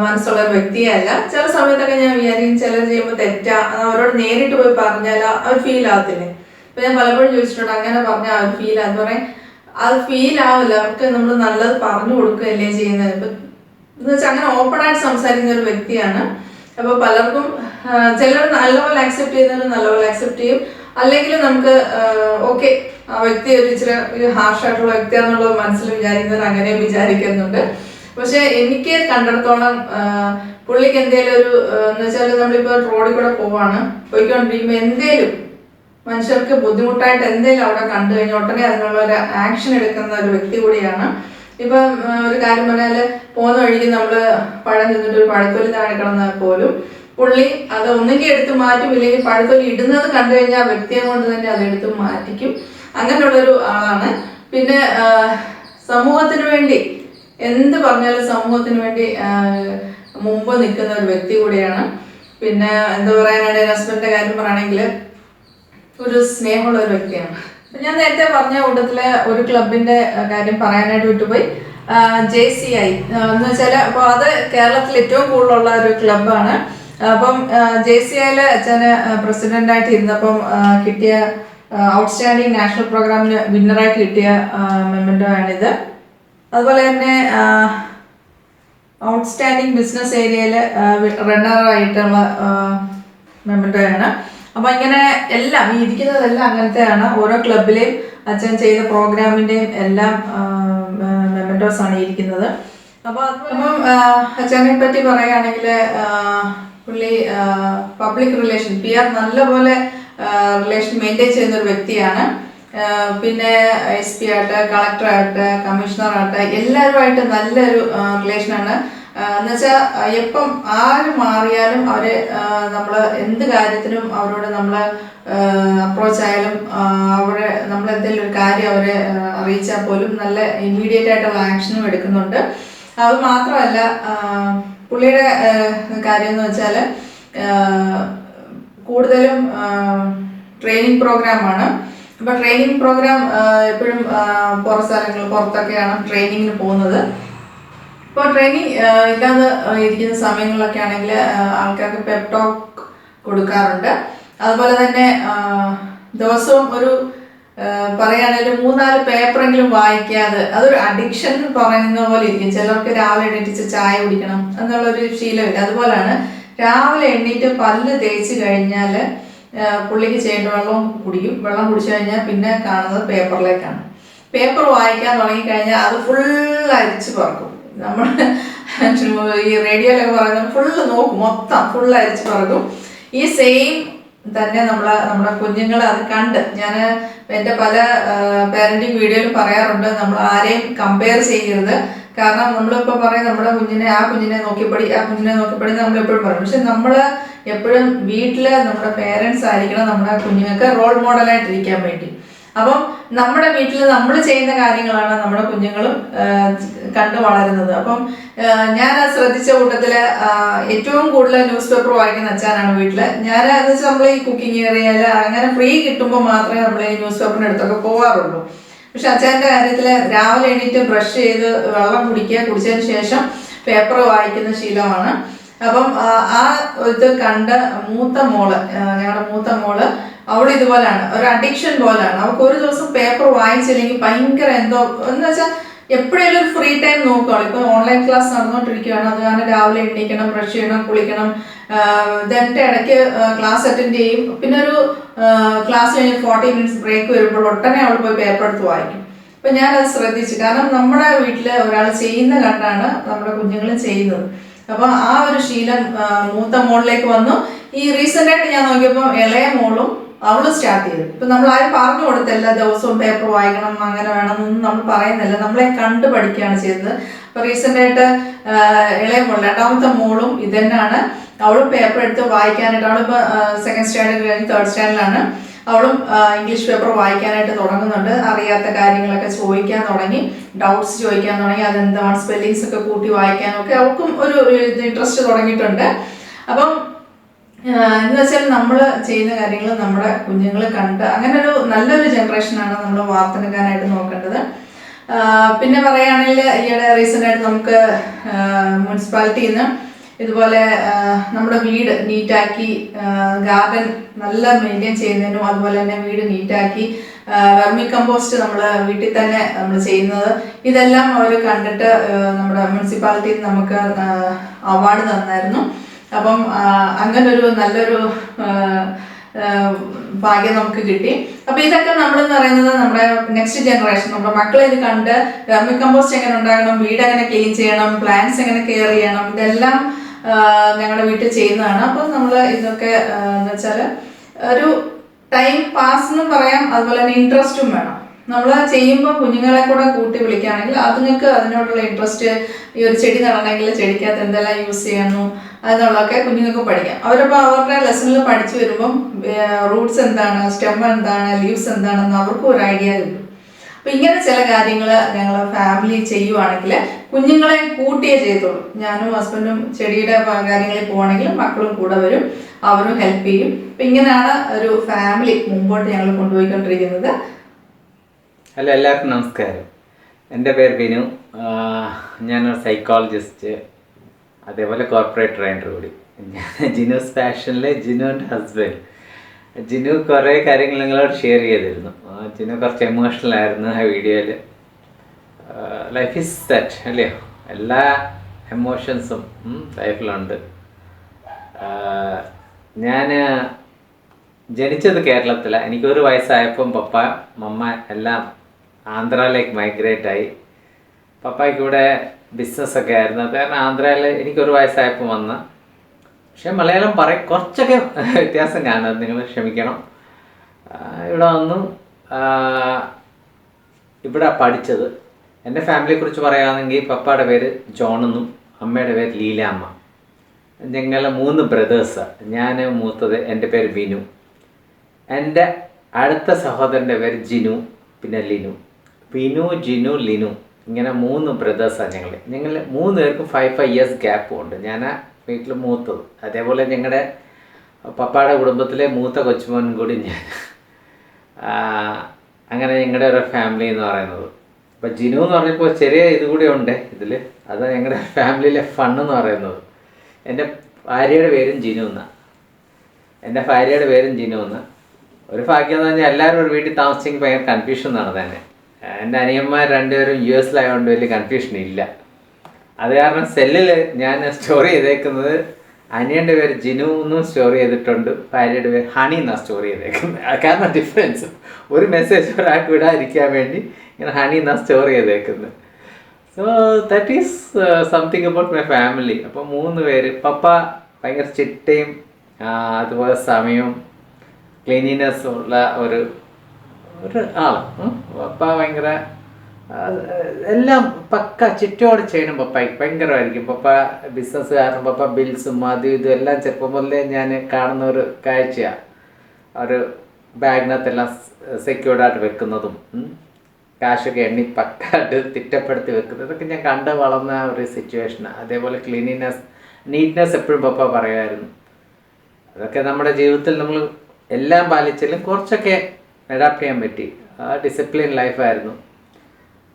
മനസ്സുള്ള ഒരു വ്യക്തിയല്ല. ചില സമയത്തൊക്കെ ഞാൻ വിചാരിക്കും ചിലർ ചെയ്യുമ്പോൾ തെറ്റാ, അവരോട് നേരിട്ട് പോയി പറഞ്ഞാൽ അവർ ഫീൽ ആവത്തില്ലേ. അപ്പൊ ഞാൻ പലപ്പോഴും ചോദിച്ചിട്ടുണ്ട്, അങ്ങനെ പറഞ്ഞാൽ അവർ ഫീൽ ആകും പറയും. അത് ഫീൽ ആവില്ല, അവർക്ക് നമ്മൾ നല്ലത് പറഞ്ഞു കൊടുക്കുകയല്ലേ ചെയ്യുന്നത്. ഇപ്പൊ എന്ന് വെച്ചാൽ അങ്ങനെ ഓപ്പണായിട്ട് സംസാരിക്കുന്ന ഒരു വ്യക്തിയാണ്. അപ്പൊ പലർക്കും ചിലർ നല്ലപോലെ ആക്സെപ്റ്റ് ചെയ്യുന്നവർ നല്ലപോലെ ആക്സെപ്റ്റ് ചെയ്യും, അല്ലെങ്കിൽ നമുക്ക് ഓക്കെ ആ വ്യക്തി ഒരു ഇച്ചിരി ഹാർഷായിട്ടുള്ള വ്യക്തിയാണെന്നുള്ള മനസ്സിൽ വിചാരിക്കുന്നവർ അങ്ങനെ വിചാരിക്കുന്നുണ്ട്. പക്ഷെ എനിക്ക് കണ്ടിടത്തോളം പുള്ളിക്ക് എന്തേലും ഒരു എന്ന് വെച്ചാൽ നമ്മളിപ്പോൾ റോഡിൽ കൂടെ പോയിക്കൊണ്ടിരിക്കുമ്പോൾ എന്തേലും മനുഷ്യർക്ക് ബുദ്ധിമുട്ടായിട്ട് എന്തെങ്കിലും അവിടെ കണ്ടു കഴിഞ്ഞാൽ ഉടനെ അതിനുള്ള ഒരു ആക്ഷൻ എടുക്കുന്ന ഒരു വ്യക്തി കൂടിയാണ്. ഇപ്പം ഒരു കാര്യം പറഞ്ഞാൽ പോകുന്ന വഴിക്ക് നമ്മൾ പഴം തിന്നിട്ട് ഒരു പഴത്തൊലി താഴെ കിടന്നാൽ പോലും പുള്ളി അത് ഒന്നെങ്കിൽ എടുത്ത് മാറ്റും, ഇല്ലെങ്കിൽ പഴത്തൊലി ഇടുന്നത് കണ്ടു കഴിഞ്ഞാൽ ആ വ്യക്തിയെ കൊണ്ട് തന്നെ അത് എടുത്ത് മാറ്റിക്കും. അങ്ങനെയുള്ളൊരു ആളാണ്. പിന്നെ സമൂഹത്തിന് വേണ്ടി എന്ത് പറഞ്ഞാലും സമൂഹത്തിന് വേണ്ടി മുമ്പ് നിൽക്കുന്ന ഒരു വ്യക്തി കൂടിയാണ്. പിന്നെ എന്താ പറയാനാണ്, ഹസ്ബൻഡിന്റെ കാര്യം പറയുകയാണെങ്കിൽ ഒരു സ്നേഹമുള്ള ഒരു വ്യക്തിയാണ്. ഞാൻ നേരത്തെ പറഞ്ഞ കൂട്ടത്തിലെ ഒരു ക്ലബിന്റെ കാര്യം പറയാനായിട്ട് വിട്ടുപോയി. JCI എന്ന് വെച്ചാൽ അപ്പോൾ അത് കേരളത്തിൽ ഏറ്റവും കൂടുതലുള്ള ഒരു ക്ലബ്ബാണ്. അപ്പം JCIയിൽ അച്ഛന് പ്രസിഡന്റായിട്ട് ഇരുന്നപ്പം കിട്ടിയ ഔട്ട്സ്റ്റാൻഡിങ് നാഷണൽ പ്രോഗ്രാമിന് വിന്നറായിട്ട് കിട്ടിയ മെമ്മന്റോ ആണിത്. അതുപോലെ തന്നെ ഔട്ട്സ്റ്റാൻഡിങ് ബിസിനസ് ഏരിയയിൽ റണ്ണറായിട്ടുള്ള മെമ്മന്റോയാണ്. അപ്പം ഇങ്ങനെ എല്ലാം ഈ ഇരിക്കുന്നതെല്ലാം അങ്ങനത്തെയാണ്. ഓരോ ക്ലബിലെയും അച്ഛൻ ചെയ്ത പ്രോഗ്രാമിൻ്റെയും എല്ലാം മെമ്മന്റോസ് ആണ് ഇരിക്കുന്നത്. അപ്പം അച്ഛനെ പറ്റി പറയുകയാണെങ്കിൽ പുള്ളി പബ്ലിക് റിലേഷൻ PR നല്ലപോലെ റിലേഷൻ മെയിൻറ്റെയിൻ ചെയ്യുന്ന ഒരു വ്യക്തിയാണ്. പിന്നെ SP ആയിട്ട്, കളക്ടറായിട്ട്, കമ്മീഷണറായിട്ട് എല്ലാവരുമായിട്ട് നല്ലൊരു റിലേഷനാണ്. എന്നുവെച്ചാൽ എപ്പം ആര് മാറിയാലും അവരെ നമ്മൾ എന്ത് കാര്യത്തിനും അവരോട് നമ്മൾ അപ്രോച്ച് ആയാലും അവരെ നമ്മൾ എന്തെങ്കിലും ഒരു കാര്യം അവരെ അറിയിച്ചാൽ പോലും നല്ല ഇമ്മീഡിയറ്റ് ആയിട്ടുള്ള ആക്ഷനും എടുക്കുന്നുണ്ട്. അത് മാത്രമല്ല പുള്ളിയുടെ കാര്യം എന്ന് വെച്ചാൽ കൂടുതലും ട്രെയിനിങ് പ്രോഗ്രാമാണ്. അപ്പോൾ ട്രെയിനിങ് പ്രോഗ്രാം എപ്പോഴും പുറത്തൊക്കെയാണ് ട്രെയിനിങ്ങിന് പോകുന്നത്. ഇപ്പോൾ ട്രെയിനിങ് ഇല്ലാതെ ഇരിക്കുന്ന സമയങ്ങളിലൊക്കെ ആണെങ്കിൽ ആൾക്കാർക്ക് പെപ് ടോക്ക് കൊടുക്കാറുണ്ട്. അതുപോലെ തന്നെ ദിവസവും ഒരു പറയുകയാണെങ്കിൽ 3-4 പേപ്പറെങ്കിലും വായിക്കാതെ അതൊരു അഡിക്ഷൻ എന്ന് പറയുന്ന പോലെ ഇരിക്കും. ചിലർക്ക് രാവിലെ എണീറ്റ് ചായ കുടിക്കണം എന്നുള്ളൊരു ശീലമില്ല. അതുപോലെയാണ് രാവിലെ എണീറ്റ് പല്ല് തേച്ച് കഴിഞ്ഞാൽ പുള്ളിക്ക് ചെയ്യേണ്ട വെള്ളം കുടിക്കും. വെള്ളം കുടിച്ചു കഴിഞ്ഞാൽ പിന്നെ കാണുന്നത് പേപ്പറിലേക്കാണ്. പേപ്പർ വായിക്കാൻ തുടങ്ങിക്കഴിഞ്ഞാൽ അത് ഫുൾ അരിച്ച് പറക്കും. നമ്മൾ ഈ റേഡിയോയിലൊക്കെ പറയുന്നത് ഫുള്ള് നോക്കും, മൊത്തം ഫുൾ അരിച്ച് പറക്കും. ഈ സെയിം തന്നെ നമ്മുടെ കുഞ്ഞുങ്ങൾ അത് കണ്ട് ഞാൻ എൻ്റെ പല പാരന്റിങ് വീഡിയോയിലും പറയാറുണ്ട്, നമ്മൾ ആരെയും കമ്പയർ ചെയ്യരുത്. കാരണം നമ്മളിപ്പോൾ പറയും നമ്മുടെ ആ കുഞ്ഞിനെ നോക്കിപ്പടി നമ്മളെപ്പോഴും പറയും. പക്ഷെ നമ്മൾ എപ്പോഴും വീട്ടിൽ നമ്മുടെ പേരൻസ് ആയിരിക്കണം നമ്മുടെ കുഞ്ഞുങ്ങൾക്ക് റോൾ മോഡലായിട്ടിരിക്കാൻ വേണ്ടി. അപ്പം നമ്മുടെ വീട്ടിൽ നമ്മൾ ചെയ്യുന്ന കാര്യങ്ങളാണ് നമ്മുടെ കുഞ്ഞുങ്ങളും കണ്ടു വളരുന്നത്. അപ്പം ഞാൻ ശ്രദ്ധിച്ച കൂട്ടത്തിൽ ഏറ്റവും കൂടുതൽ ന്യൂസ് പേപ്പർ വായിക്കുന്ന അച്ഛനാണ് വീട്ടിൽ. ഞാൻ എന്ന് വെച്ചാൽ നമ്മൾ ഈ കുക്കിംഗ് ഏരിയയിൽ അങ്ങനെ ഫ്രീ കിട്ടുമ്പോൾ മാത്രമേ നമ്മൾ ഈ ന്യൂസ് പേപ്പറിൻ്റെ അടുത്തൊക്കെ പോകാറുള്ളൂ. പക്ഷെ അച്ഛൻ്റെ കാര്യത്തിൽ രാവിലെ എണീറ്റ് ബ്രഷ് ചെയ്ത് വെള്ളം കുടിച്ചതിന് ശേഷം പേപ്പർ വായിക്കുന്ന ശീലമാണ്. അപ്പം ആ ഇത് കണ്ട് ഞങ്ങളുടെ മൂത്ത മോള് അവൾ ഇതുപോലെയാണ്, ഒരു അഡിക്ഷൻ പോലെയാണ്. അവൾക്ക് ഒരു ദിവസം പേപ്പർ വായിച്ചില്ലെങ്കിൽ ഭയങ്കര എന്തോ എന്ന് വെച്ചാൽ എപ്പോഴേലും ഒരു ഫ്രീ ടൈം നോക്കുകയാണ്. ഇപ്പൊ ഓൺലൈൻ ക്ലാസ് നടന്നുകൊണ്ടിരിക്കുകയാണ്, അത് കാരണം രാവിലെ എണീക്കണം, ബ്രഷ് ചെയ്യണം, കുളിക്കണം, ഇതിന്റെ ഇടയ്ക്ക് ക്ലാസ് അറ്റൻഡ് ചെയ്യും. പിന്നെ ഒരു ക്ലാസ് കഴിഞ്ഞ് 40 മിനിറ്റ്സ് ബ്രേക്ക് വരുമ്പോൾ ഉടനെ അവൾ പോയി പേപ്പർ എടുത്ത് വായിക്കും. അപ്പൊ ഞാനത് ശ്രദ്ധിച്ചു, കാരണം നമ്മുടെ വീട്ടില് ഒരാൾ ചെയ്യുന്ന കണ്ടാണ് നമ്മുടെ കുഞ്ഞുങ്ങളും ചെയ്യുന്നത്. അപ്പൊ ആ ഒരു ശീലം മൂത്ത മോളിലേക്ക് വന്നു. ഈ റീസെന്റ് ആയിട്ട് ഞാൻ നോക്കിയപ്പോൾ ഇളയ മോളും അവള് സ്റ്റാർട്ട് ചെയ്തു. ഇപ്പൊ നമ്മൾ ആരും പറഞ്ഞു കൊടുത്തല്ല ദിവസവും പേപ്പർ വായിക്കണം, അങ്ങനെ വേണമെന്നൊന്നും നമ്മൾ പറയുന്നില്ല, നമ്മളെ കണ്ടു പഠിക്കുകയാണ് ചെയ്തത്. അപ്പൊ റീസെന്റ് ആയിട്ട് ഇളയ മോൾ, രണ്ടാമത്തെ മോളും ഇതന്നെയാണ്. അവളും പേപ്പർ എടുത്ത് വായിക്കാനായിട്ട്, അവളിപ്പോ 2nd സ്റ്റാൻഡേർഡ് കഴിഞ്ഞ് 3rd സ്റ്റാൻഡേർഡിലാണ്. അവളും ഇംഗ്ലീഷ് പേപ്പർ വായിക്കാനായിട്ട് തുടങ്ങുന്നുണ്ട്. അറിയാത്ത കാര്യങ്ങളൊക്കെ ചോദിക്കാൻ തുടങ്ങി, ഡൗട്ട്സ് ചോദിക്കാൻ തുടങ്ങി, അതെന്താണ് സ്പെല്ലിങ്സ് ഒക്കെ കൂട്ടി വായിക്കാനും ഒക്കെ അവൾക്കും ഒരു ഇൻട്രസ്റ്റ് തുടങ്ങിയിട്ടുണ്ട്. അപ്പം എന്ന് വെച്ചാൽ നമ്മൾ ചെയ്യുന്ന കാര്യങ്ങൾ നമ്മുടെ കുഞ്ഞുങ്ങൾ കണ്ട് അങ്ങനെ ഒരു നല്ലൊരു ജനറേഷനാണ് നമ്മൾ വാർത്തെടുക്കാനായിട്ട് നോക്കേണ്ടത്. പിന്നെ പറയുകയാണെങ്കിൽ ഈയിടെ റീസെൻ്റ് ആയിട്ട് നമുക്ക് മുനിസിപ്പാലിറ്റിയിൽ നിന്ന് ഇതുപോലെ നമ്മുടെ വീട് നീറ്റാക്കി, ഗാർഡൻ നല്ല മെയിൻറ്റെയിൻ ചെയ്യുന്നതിനും അതുപോലെ തന്നെ വീട് നീറ്റാക്കി വെർമി കമ്പോസ്റ്റ് നമ്മൾ വീട്ടിൽ തന്നെ നമ്മൾ ചെയ്യുന്നത്, ഇതെല്ലാം അവർ കണ്ടിട്ട് നമ്മുടെ മുനിസിപ്പാലിറ്റിയിൽ നമുക്ക് അവാർഡ് തന്നായിരുന്നു. അപ്പം അങ്ങനൊരു നല്ലൊരു ഭാഗ്യം നമുക്ക് കിട്ടി. അപ്പൊ ഇതൊക്കെ നമ്മളെന്ന് പറയുന്നത് നമ്മുടെ നെക്സ്റ്റ് ജനറേഷൻ, നമ്മുടെ മക്കളെ ഇത് കണ്ട് വെർമി കമ്പോസ്റ്റ് എങ്ങനെ ഉണ്ടാക്കണം, വീട് എങ്ങനെ ക്ലീൻ ചെയ്യണം, പ്ലാന്റ്സ് എങ്ങനെ കെയർ ചെയ്യണം, ഇതെല്ലാം ഞങ്ങളുടെ വീട്ടിൽ ചെയ്യുന്നതാണ്. അപ്പം നമ്മൾ ഇതൊക്കെ എന്ന് വെച്ചാൽ ഒരു ടൈം പാസ് എന്നും പറയാം, അതുപോലെ തന്നെ ഇൻട്രസ്റ്റും വേണം. നമ്മൾ ചെയ്യുമ്പോൾ കുഞ്ഞുങ്ങളെ കൂടെ കൂട്ടി വിളിക്കുകയാണെങ്കിൽ അതുങ്ങൾക്ക് അതിനോടുള്ള ഇൻട്രസ്റ്റ്, ഈ ഒരു ചെടി നടണമെങ്കിൽ ചെടിക്കകത്ത് എന്തെല്ലാം യൂസ് ചെയ്യുന്നു എന്നുള്ളതൊക്കെ കുഞ്ഞുങ്ങൾക്ക് പഠിക്കാം. അവരപ്പോൾ അവരുടെ ലെസണിൽ പഠിച്ചു വരുമ്പം റൂട്ട്സ് എന്താണ്, സ്റ്റെം എന്താണ്, ലീവ്സ് എന്താണെന്ന് അവർക്കും ഒരു ഐഡിയ കിട്ടും. അപ്പം ഇങ്ങനെ ചില കാര്യങ്ങൾ ഞങ്ങൾ ഫാമിലി ചെയ്യുവാണെങ്കിൽ കുഞ്ഞുങ്ങളെ കൂട്ടിയേ ചെയ്തോളൂ. ഞാനും ഹസ്ബൻഡും ചെടിയുടെ കാര്യങ്ങളിൽ പോവാണെങ്കിൽ മക്കളും കൂടെ വരും, അവരും ഹെൽപ്പ് ചെയ്യും. അപ്പം ഇങ്ങനെയാണ് ഒരു ഫാമിലി മുമ്പോട്ട് ഞങ്ങൾ കൊണ്ടുപോയിക്കൊണ്ടിരിക്കുന്നത്. ഹലോ, എല്ലാവർക്കും നമസ്കാരം. എൻ്റെ പേര് ബിനു. ഞാനൊരു സൈക്കോളജിസ്റ്റ്, അതേപോലെ കോർപ്പറേറ്റ് ട്രെയിനർ കൂടി. ഞാൻ ജിനൂസ് ഫാഷനിലെ ജിനുവിൻ്റെ ഹസ്ബൻഡ്. ജിനു കുറേ കാര്യങ്ങൾ നിങ്ങളോട് ഷെയർ ചെയ്തിരുന്നു. ജിനു കുറച്ച് എമോഷണൽ ആയിരുന്നു ആ വീഡിയോയിൽ. ലൈഫ് ഈസ് സെറ്റ് അല്ലയോ, എല്ലാ എമോഷൻസും ലൈഫിലുണ്ട്. ഞാൻ ജനിച്ചത് കേരളത്തിലാണ്. എനിക്കൊരു വയസ്സായപ്പം പപ്പ മമ്മ എല്ലാം ആന്ധ്രയിലേക്ക് മൈഗ്രേറ്റ് ആയി. പപ്പായ്ക്ക് ഇവിടെ ബിസിനസ്സൊക്കെ ആയിരുന്നു, അത് കാരണം ആന്ധ്രയിൽ എനിക്കൊരു വയസ്സായപ്പോൾ വന്ന്. പക്ഷെ മലയാളം കുറച്ചൊക്കെ വ്യത്യാസം കാണുന്നത്, നിങ്ങൾ ക്ഷമിക്കണം. ഇവിടെ വന്നു, ഇവിടെ പഠിച്ചത്. എൻ്റെ ഫാമിലിയെക്കുറിച്ച് പറയുകയാണെങ്കിൽ പപ്പയുടെ പേര് ജോണെന്നും അമ്മയുടെ പേര് ലീലാമ്മ. ഞങ്ങൾ 3 ബ്രദേഴ്സാണ്. ഞാൻ മൂത്തത്, എൻ്റെ പേര് ബിനു. എൻ്റെ അടുത്ത സഹോദരൻ്റെ പേര് ജിനു, പിന്നെ ലിനു. ബിനു, ജിനു, ലിനു, ഇങ്ങനെ 3 ബ്രദേഴ്സാണ് ഞങ്ങൾ. 3 പേർക്കും 5 ഇയേഴ്സ് ഗ്യാപ്പും ഉണ്ട്. ഞാൻ വീട്ടിൽ മൂത്തത്. അതേപോലെ ഞങ്ങളുടെ പപ്പയുടെ കുടുംബത്തിലെ മൂത്ത കൊച്ചുമോനും കൂടി ഞാൻ. അങ്ങനെ ഞങ്ങളുടെ ഒരു ഫാമിലി എന്ന് പറയുന്നത്. അപ്പോൾ ജിനു എന്ന് പറഞ്ഞപ്പോൾ ചെറിയ ഇതുകൂടി ഉണ്ട് ഇതിൽ. അത് ഞങ്ങളുടെ ഫാമിലിയിലെ ഫണ്ണെന്ന് പറയുന്നത്. എൻ്റെ ഭാര്യയുടെ പേരും ജിനു എന്നാണ്. ഒരു ഭാഗ്യം എന്ന് പറഞ്ഞാൽ എല്ലാവരും ഒരു വീട്ടിൽ താമസിച്ചെങ്കിൽ ഭയങ്കര കൺഫ്യൂഷൻ നടന്നേനെ. എൻ്റെ അനിയന്മാർ 2 പേരും US ആയതുകൊണ്ട് വലിയ കൺഫ്യൂഷൻ ഇല്ല. അത് കാരണം സെല്ലിൽ ഞാൻ സ്റ്റോർ ചെയ്തേക്കുന്നത് അനിയൻ്റെ പേര് ജിനു എന്നും സ്റ്റോർ ചെയ്തിട്ടുണ്ട്, ഭാര്യയുടെ പേര് ഹണി എന്നാണ് സ്റ്റോർ ചെയ്തേക്കുന്നത്. കാരണം ഡിഫറൻസ്, ഒരു മെസ്സേജ് ഒരാൾക്ക് വിടാതിരിക്കാൻ വേണ്ടി ഇങ്ങനെ ഹണി എന്നാണ് സ്റ്റോർ ചെയ്തേക്കുന്നത്. So that is something about my family. അപ്പോൾ 3 പേര്. പപ്പ ഭയങ്കര ചിട്ടയും അതുപോലെ സമയവും ക്ലീനിനെസ് ഉള്ള ഒരു ആൾ. പപ്പ ഭയങ്കര എല്ലാം പക്ക ചിട്ടയോടെ ചെയ്യണം. പപ്പയ്ക്ക് ഭയങ്കരമായിരിക്കും. പപ്പ ബിസിനസ്സുകാരനും. പപ്പ ബിൽസും അതും ഇതും എല്ലാം ചെറുപ്പം മുതലേ ഞാൻ കാണുന്ന ഒരു കാഴ്ചയാണ്. ഒരു ബാഗിനകത്തെല്ലാം സെക്യൂർഡായിട്ട് വെക്കുന്നതും കാശൊക്കെ എണ്ണി പക്കായിട്ട് തിട്ടപ്പെടുത്തി വെക്കുന്നത്, ഇതൊക്കെ ഞാൻ കണ്ട് വളർന്ന ഒരു സിറ്റുവേഷനാണ്. അതേപോലെ നീറ്റ്നെസ് എപ്പോഴും പപ്പ പറയുമായിരുന്നു. അതൊക്കെ നമ്മുടെ ജീവിതത്തിൽ നമ്മൾ എല്ലാം പാലിച്ചാലും കുറച്ചൊക്കെ അഡാപ്റ്റ് ചെയ്യാൻ പറ്റി. ഡിസിപ്ലിൻ ലൈഫായിരുന്നു.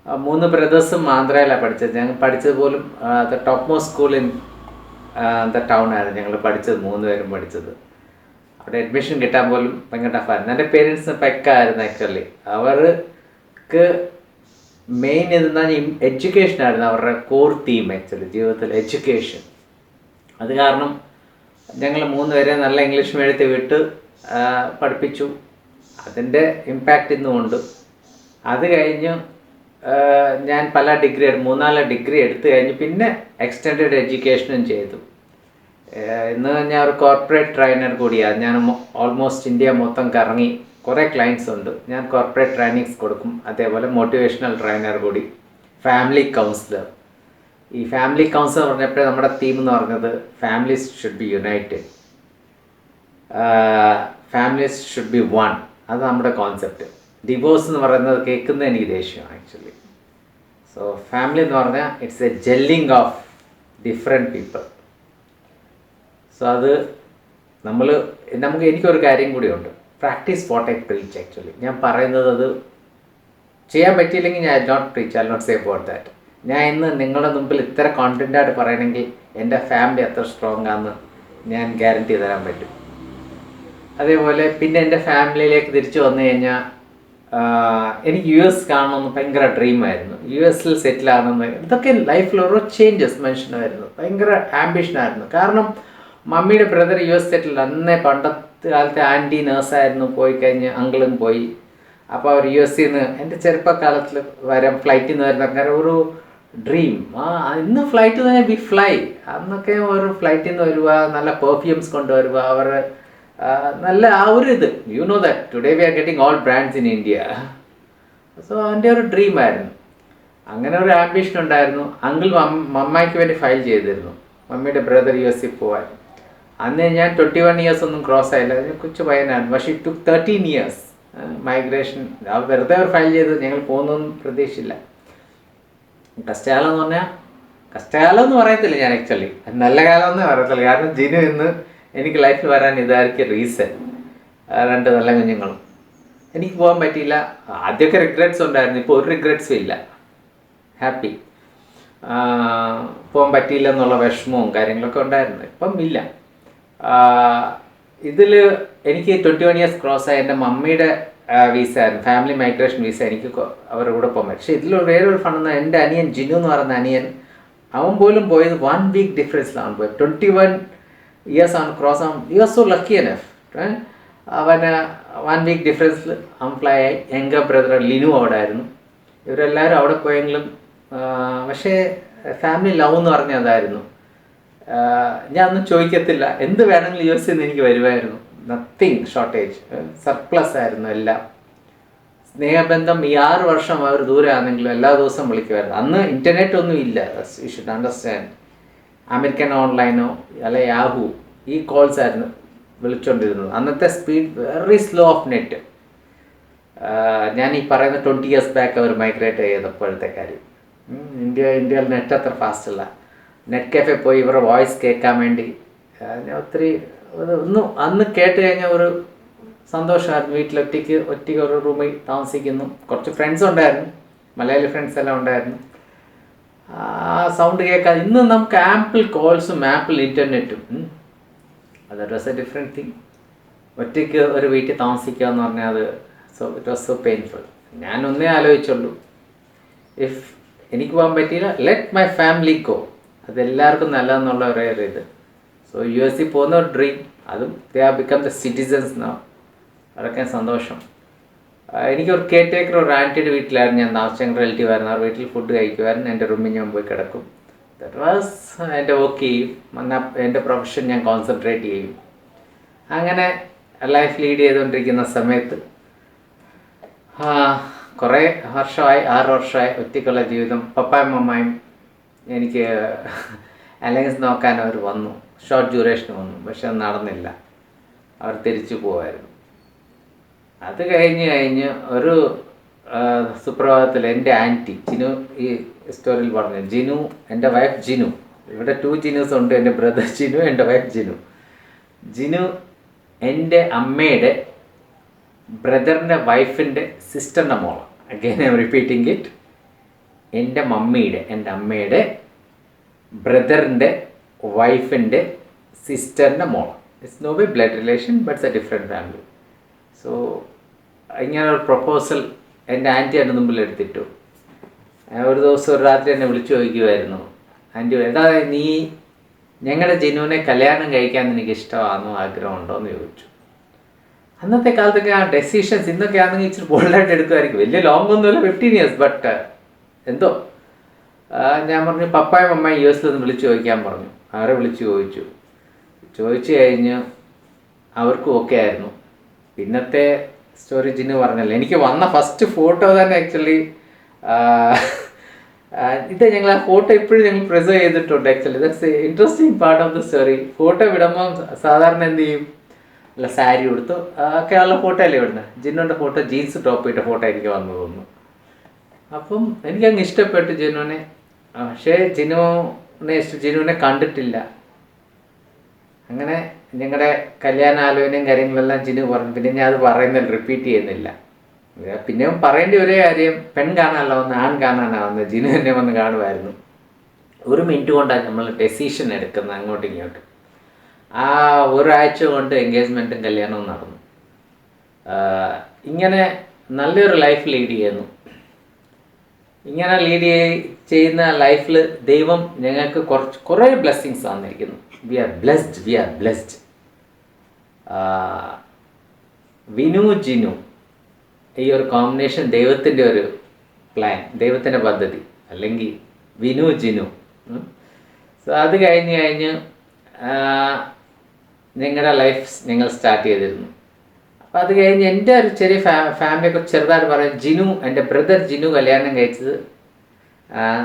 3 ബ്രദേഴ്സും ആന്ധ്രയിലാണ് പഠിച്ചത്. ഞങ്ങൾ പഠിച്ചത് പോലും the top most school in the town ആയിരുന്നു ഞങ്ങൾ പഠിച്ചത്, 3 പേരും പഠിച്ചത്. അവിടെ അഡ്മിഷൻ കിട്ടാൻ പോലും ഭയങ്കര ടഫായിരുന്നു. എൻ്റെ പേരൻസിന് പെക്കായിരുന്നു ആക്ച്വലി. അവർക്ക് മെയിൻ ഇതെന്ന് പറഞ്ഞാൽ എഡ്യൂക്കേഷനായിരുന്നു അവരുടെ കോർ തീം ആക്ച്വലി ജീവിതത്തിൽ, എഡ്യൂക്കേഷൻ. അത് കാരണം ഞങ്ങൾ 3 പേരെ നല്ല ഇംഗ്ലീഷ് മീഡിയത്തിൽ വിട്ട് പഠിപ്പിച്ചു. അതിൻ്റെ ഇമ്പാക്റ്റ് ഇന്നുമുണ്ട്. അത് കഴിഞ്ഞ് ഞാൻ പല ഡിഗ്രി 3-4 ഡിഗ്രി എടുത്തു കഴിഞ്ഞ് പിന്നെ എക്സ്റ്റെൻഡഡ് എഡ്യൂക്കേഷനും ചെയ്തു. ഇന്ന് ഞാൻ ഒരു കോർപ്പറേറ്റ് ട്രെയിനർ കൂടിയാണ്. ഞാൻ ഓൾമോസ്റ്റ് ഇന്ത്യ മൊത്തം കറങ്ങി, കുറേ ക്ലയൻസ് ഉണ്ട്. ഞാൻ കോർപ്പറേറ്റ് ട്രെയിനിങ്സ് കൊടുക്കും, അതേപോലെ മോട്ടിവേഷണൽ ട്രെയിനർ കൂടി, ഫാമിലി കൗൺസിലർ. ഈ ഫാമിലി കൗൺസിലർ പറഞ്ഞപ്പോൾ നമ്മുടെ തീം എന്ന് പറഞ്ഞത് families should be United, families should be one. അത് നമ്മുടെ കോൺസെപ്റ്റ്. ഡിവോഴ്സ് എന്ന് പറയുന്നത് കേൾക്കുന്നത് എനിക്ക് ദേഷ്യമാണ് ആക്ച്വലി. സോ ഫാമിലി എന്ന് പറഞ്ഞാൽ it's a gelling of different people. So അത് എനിക്കൊരു കാര്യം കൂടിയുണ്ട്, practice what I preach. Actually ഞാൻ പറയുന്നത് അത് ചെയ്യാൻ പറ്റിയില്ലെങ്കിൽ ഞാൻ I not say about that. ഞാൻ ഇന്ന് നിങ്ങളുടെ മുമ്പിൽ ഇത്ര കോൺഫിഡൻ്റായിട്ട് പറയണമെങ്കിൽ എൻ്റെ ഫാമിലി അത്ര സ്ട്രോങ് ആണെന്ന് ഞാൻ ഗ്യാരണ്ടി തരാൻ പറ്റും. അതേപോലെ പിന്നെ എൻ്റെ ഫാമിലിയിലേക്ക് തിരിച്ചു വന്നു കഴിഞ്ഞാൽ എനിക്ക് US കാണണമെന്ന് ഭയങ്കര ഡ്രീമായിരുന്നു. US സെറ്റിൽ ആണെന്ന്, ഇതൊക്കെ ലൈഫിൽ ഓരോ ചേഞ്ചസ് മനുഷ്യനായിരുന്നു, ഭയങ്കര ആംബിഷനായിരുന്നു. കാരണം മമ്മിയുടെ ബ്രദർ US സെറ്റിൽ, അന്നേ പണ്ടത്തെ കാലത്തെ ആൻറ്റി നേഴ്സായിരുന്നു, പോയി കഴിഞ്ഞ് അങ്കിളും പോയി. അപ്പോൾ അവർ US നിന്ന് എൻ്റെ ചെറുപ്പകാലത്തിൽ വരാം ഫ്ലൈറ്റിൽ നിന്ന് വരുന്ന കാരണം ഒരു ഡ്രീം. ഇന്ന് ഫ്ലൈറ്റിൽ തന്നെ ബി ഫ്ലൈ, അന്നൊക്കെ ഒരു ഫ്ലൈറ്റിൽ നിന്ന് വരുക, നല്ല പെർഫ്യൂംസ് കൊണ്ടുവരിക, അവർ നല്ല ആ ഒരു ഇത്, you know that today we are getting all brands in India. So എൻ്റെ ഒരു ഡ്രീമായിരുന്നു, അങ്ങനെ ഒരു ആംബിഷൻ ഉണ്ടായിരുന്നു. അങ്കിൾ മമ്മായിക്ക് വേണ്ടി ഫയൽ ചെയ്തിരുന്നു, മമ്മിയുടെ ബ്രദർ US പോകാൻ. അന്ന് ഞാൻ 21 ഇയേഴ്സ് ഒന്നും ക്രോസ് ആയില്ല, കൊച്ചു പയ്യനായിരുന്നു. പക്ഷേ ഇറ്റ് ടുക്ക് 13 ഇയേഴ്സ് മൈഗ്രേഷൻ. വെറുതെ അവർ ഫയൽ ചെയ്ത് ഞങ്ങൾ പോകുന്നൊന്നും പ്രതീക്ഷിച്ചില്ല. കഷ്ടകാലം എന്ന് പറഞ്ഞാൽ, കഷ്ടകാലം എന്ന് പറയത്തില്ല ഞാൻ ആക്ച്വലി, നല്ല കാലം എന്നേ പറയത്തില്ല. കാരണം ജിനു ഇന്ന് എനിക്ക് ലൈഫിൽ വരാൻ ഇതായിരിക്കും റീസൺ. 2 നല്ല കുഞ്ഞുങ്ങളും. എനിക്ക് പോകാൻ പറ്റിയില്ല. ആദ്യമൊക്കെ റിഗ്രറ്റ്സ് ഉണ്ടായിരുന്നു, ഇപ്പോൾ ഒരു റിഗ്രറ്റ്സും ഇല്ല, ഹാപ്പി. പോകാൻ പറ്റിയില്ല എന്നുള്ള വിഷമവും കാര്യങ്ങളൊക്കെ ഉണ്ടായിരുന്നു, ഇപ്പം ഇല്ല. ഇതിൽ എനിക്ക് 21 ഇയേഴ്സ് ക്രോസ് ആയ എൻ്റെ മമ്മിയുടെ വിസ ആയിരുന്നു, ഫാമിലി മൈഗ്രേഷൻ വിസ. എനിക്ക് അവരുടെ കൂടെ പോകാൻ പറ്റും. പക്ഷേ ഇതിൽ വേറൊരു ഫണ്ട്, എൻ്റെ അനിയൻ ജിനു എന്ന് പറയുന്ന അനിയൻ, അവൻ പോലും പോയത് 1 വീക്ക് ഡിഫറൻസിലാണ് പോയത്. 21 ഇയേഴ്സ് ആണ് ക്രോസ് ആവും. You are so lucky enough. അവന് 1 വീക്ക് ഡിഫറൻസിൽ അവൻ ഫ്ലൈ ആയി. യംഗർ ബ്രദർ ലിനു അവിടെ ആയിരുന്നു. ഇവരെല്ലാവരും അവിടെ പോയെങ്കിലും പക്ഷേ ഫാമിലി ലവ് എന്ന് പറഞ്ഞാൽ അതായിരുന്നു. ഞാൻ ഒന്നും ചോദിക്കത്തില്ല, എന്ത് വേണമെങ്കിലും US നിന്ന് എനിക്ക് വരുമായിരുന്നു. നത്തിങ് ഷോർട്ടേജ്, സർപ്ലസ് ആയിരുന്നു എല്ലാം. സ്നേഹബന്ധം ഈ 6 വർഷം അവർ ദൂരെ ആണെങ്കിലും എല്ലാ ദിവസവും വിളിക്കുമായിരുന്നു. അന്ന് ഇൻ്റർനെറ്റ് ഒന്നും ഇല്ല, യു ഷുഡ് അണ്ടർസ്റ്റാൻഡ്. അമേരിക്കൻ ഓൺലൈനോ അല്ലെ യാഹു, ഈ കോൾസ് ആയിരുന്നു വിളിച്ചുകൊണ്ടിരുന്നത്. അന്നത്തെ speed very slow of net. ഞാൻ ഈ പറയുന്ന 20 ഇയേഴ്സ് ബാക്ക് അവർ മൈഗ്രേറ്റ് ചെയ്തപ്പോഴത്തെ കാര്യം. ഇന്ത്യയിൽ നെറ്റ് അത്ര ഫാസ്റ്റ് അല്ല. നെറ്റ് കഫേ പോയി ഇവരുടെ വോയിസ് കേൾക്കാൻ വേണ്ടി ഒത്തിരി ഒന്നും അന്ന് കേട്ട് കഴിഞ്ഞാൽ ഒരു സന്തോഷമായിരുന്നു. ഒറ്റയ്ക്ക് ഒരു റൂമിൽ താമസിക്കുന്നു. കുറച്ച് ഫ്രണ്ട്സ് ഉണ്ടായിരുന്നു, മലയാളി ഫ്രണ്ട്സ് എല്ലാം ഉണ്ടായിരുന്നു. ആ സൗണ്ട് കേൾക്കാൻ ഇന്ന് നമുക്ക് ആപ്പിൾ കോൾസും ആപ്പിൾ ഇൻ്റർനെറ്റും, that was a different thing. ഒറ്റയ്ക്ക് ഒരു വീട്ടിൽ താമസിക്കുക എന്ന് പറഞ്ഞാൽ അത് ഇറ്റ് വാസ് സോ പെയിൻഫുൾ. ഞാൻ ഒന്നേ ആലോചിച്ചുള്ളൂ, ഇഫ് എനിക്ക് പോകാൻ പറ്റിയില്ല, ലെറ്റ് മൈ ഫാമിലി ഗോ. അതെല്ലാവർക്കും നല്ലതെന്നുള്ള ഒരേ ഇത്. സോ US പോകുന്ന ഒരു ഡ്രീം, അതും they are become the citizens now. അതൊക്കെ സന്തോഷം. എനിക്കൊരു കെയർ ടേക്കർ ഒരു ആൻറ്റിയുടെ വീട്ടിലായിരുന്നു ഞാൻ താമസിച്ച, റിലേറ്റീവ് ആയിരുന്നു. അവർ വീട്ടിൽ ഫുഡ് കഴിക്കുമായിരുന്നു, എൻ്റെ റൂമിൽ ഞാൻ പോയി കിടക്കും. ദാറ്റ് വാസ് എൻ്റെ വർക്ക് ചെയ്യും, എൻ്റെ പ്രൊഫഷൻ ഞാൻ കോൺസെൻട്രേറ്റ് ചെയ്യും. അങ്ങനെ ലൈഫ് ലീഡ് ചെയ്തുകൊണ്ടിരിക്കുന്ന സമയത്ത് കുറേ വർഷമായി, 6 വർഷമായി ഒറ്റയ്ക്കുള്ള ജീവിതം. പപ്പായും മമ്മായും എനിക്ക് അലയൻസ് നോക്കാൻ അവർ വന്നു, ഷോർട്ട് ഡ്യൂറേഷൻ വന്നു, പക്ഷെ അത് നടന്നില്ല. അവർ തിരിച്ചു പോവായിരുന്നു. അത് കഴിഞ്ഞ് ഒരു സുപ്രഭാതത്തിൽ എൻ്റെ ആൻറ്റി ജിനു, ഈ സ്റ്റോറിയിൽ പറഞ്ഞു, ജിനു എൻ്റെ വൈഫ് ജിനു, ഇവിടെ 2 ജിനൂസ് ഉണ്ട്, എൻ്റെ ബ്രദർ ജിനു, എൻ്റെ വൈഫ് ജിനു. ജിനു എൻ്റെ അമ്മയുടെ ബ്രദറിൻ്റെ വൈഫിൻ്റെ സിസ്റ്ററിൻ്റെ മോളാണ്. Again I'm repeating it. എൻ്റെ അമ്മയുടെ ബ്രദറിൻ്റെ വൈഫിൻ്റെ സിസ്റ്ററിൻ്റെ മോളാണ്. It's no by blood relation but it's a different family. So ഇങ്ങനെ ഒരു പ്രപ്പോസൽ എൻ്റെ ആൻറ്റി എൻ്റെ മുമ്പിൽ എടുത്തിട്ടു. ഒരു ദിവസം ഒരു രാത്രി എന്നെ വിളിച്ചു ചോദിക്കുമായിരുന്നു, ആൻറ്റി എന്താ നീ ഞങ്ങളുടെ ജിനുവിനെ കല്യാണം കഴിക്കാൻ നിനക്ക് ഇഷ്ടമാണെന്നോ ആഗ്രഹമുണ്ടോ എന്ന് ചോദിച്ചു. അന്നത്തെ കാലത്തൊക്കെ ആ ഡെസിഷൻസ് ഇന്നൊക്കെ ആണെങ്കിൽ ഇച്ചിരി ബോൾഡായിട്ട് എടുക്കുമായിരിക്കും. വലിയ ലോങ് ഒന്നുമില്ല, 15 years, ബട്ട് എന്തോ ഞാൻ പറഞ്ഞു പപ്പായും അമ്മയും US ഒന്ന് വിളിച്ചു ചോദിക്കാൻ പറഞ്ഞു. അവരെ വിളിച്ച് ചോദിച്ചു കഴിഞ്ഞ് അവർക്കും ഓക്കെ ആയിരുന്നു. പിന്നത്തെ സ്റ്റോറി ജിന്നു പറഞ്ഞല്ലോ. എനിക്ക് വന്ന ഫസ്റ്റ് ഫോട്ടോ തന്നെ ആക്ച്വലി ഇത് ഞങ്ങൾ ആ ഫോട്ടോ ഇപ്പോഴും ഞങ്ങൾ പ്രിസർവ് ചെയ്തിട്ടുണ്ട്. Actually that's interesting part of the story. Photo വിടുമ്പം സാധാരണ എന്ത് ചെയ്യും, അല്ല സാരി കൊടുത്തു ഒക്കെയുള്ള ഫോട്ടോ അല്ലേ ഇവിടുന്ന്. ജിന്നുവിൻ്റെ ഫോട്ടോ ജീൻസ് ടോപ്പ് ഇട്ട ഫോട്ടോ എനിക്ക് വന്നു തോന്നുന്നു. അപ്പം എനിക്കങ്ങ് ഇഷ്ടപ്പെട്ടു ജിനുവിനെ. പക്ഷേ ജിനുവിനെ കണ്ടിട്ടില്ല. അങ്ങനെ ഞങ്ങളുടെ കല്യാണാലോചനയും കാര്യങ്ങളെല്ലാം ജിനു പറഞ്ഞു. പിന്നെ ഞാൻ അത് പറയുന്നത് റിപ്പീറ്റ് ചെയ്യുന്നില്ല. പിന്നെയും പറയേണ്ട ഒരേ കാര്യം, പെൺ കാണാനല്ല വന്ന് ആൺ കാണാനാണ് വന്നത്. ജിനു എന്നെ വന്ന് കാണുമായിരുന്നു. 1 minute കൊണ്ടാണ് നമ്മൾ ഡെസിഷൻ എടുക്കുന്നത് അങ്ങോട്ടും ഇങ്ങോട്ടും. ആ ഒരാഴ്ച കൊണ്ട് എൻഗേജ്മെൻറ്റും കല്യാണവും നടന്നു. ഇങ്ങനെ നല്ലൊരു ലൈഫ് ലീഡ് ചെയ്യുന്നു. ഇങ്ങനെ ലീഡ് ചെയ്യുന്ന ലൈഫിൽ ദൈവം ഞങ്ങൾക്ക് കുറേ ബ്ലെസ്സിങ്സ് തന്നിരിക്കുന്നു. We are blessed. Vinu Jinu ഈ ഒരു കോമ്പിനേഷൻ ദൈവത്തിൻ്റെ ഒരു പ്ലാൻ, ദൈവത്തിൻ്റെ പദ്ധതി, അല്ലെങ്കിൽ വിനു ജിനു. സോ അത് കഴിഞ്ഞ് ഞങ്ങളുടെ ലൈഫ് ഞങ്ങൾ സ്റ്റാർട്ട് ചെയ്തിരുന്നു. അപ്പോൾ അത് കഴിഞ്ഞ് എൻ്റെ ഒരു ചെറിയ ഫാമിലിയെക്കുറിച്ച് ചെറുതായിട്ട് പറയും. എൻ്റെ ബ്രദർ ജിനു കല്യാണം കഴിച്ചത്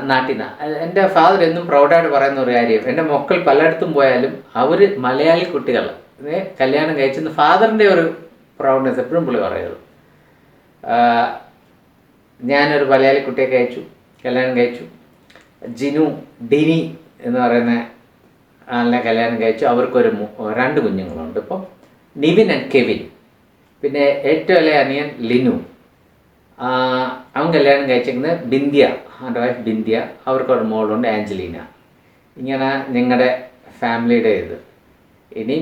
നാട്ടിൽ നിന്നാണ്. എൻ്റെ ഫാദർ എന്നും പ്രൗഡായിട്ട് പറയുന്ന ഒരു കാര്യം, എൻ്റെ മക്കൾ പലയിടത്തും പോയാലും അവർ മലയാളി കുട്ടികൾ കല്യാണം കഴിച്ചെന്ന് ഫാദറിൻ്റെ ഒരു പ്രൗഡ്നെസ് എപ്പോഴും പുള്ളി പറയുന്നത്. ഞാനൊരു മലയാളി കുട്ടിയെ കല്യാണം കഴിച്ചു. ഡിനി എന്ന് പറയുന്ന ആളിനെ കല്യാണം കഴിച്ചു. അവർക്കൊരു 2 കുഞ്ഞുങ്ങളുണ്ട് ഇപ്പോൾ, നിവിൻ ആൻഡ് കെവിൻ. പിന്നെ ഏറ്റവും ഇളയ അനിയൻ ലിനു, അവൻ കല്യാണം കഴിച്ചിരിക്കുന്നത് ബിന്ദിയ, അവൻ്റെ വൈഫ് ബിന്ദിയ. അവർക്കൊരു മോളുണ്ട് ആഞ്ചലീന. ഇങ്ങനെ ഞങ്ങളുടെ ഫാമിലിയുടെ ഇത്. ഇനി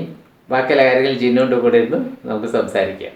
ബാക്കിയുള്ള കാര്യങ്ങൾ ജിന്നുവിൻ്റെ കൂടെ ഇരുന്ന് നമുക്ക് സംസാരിക്കാം.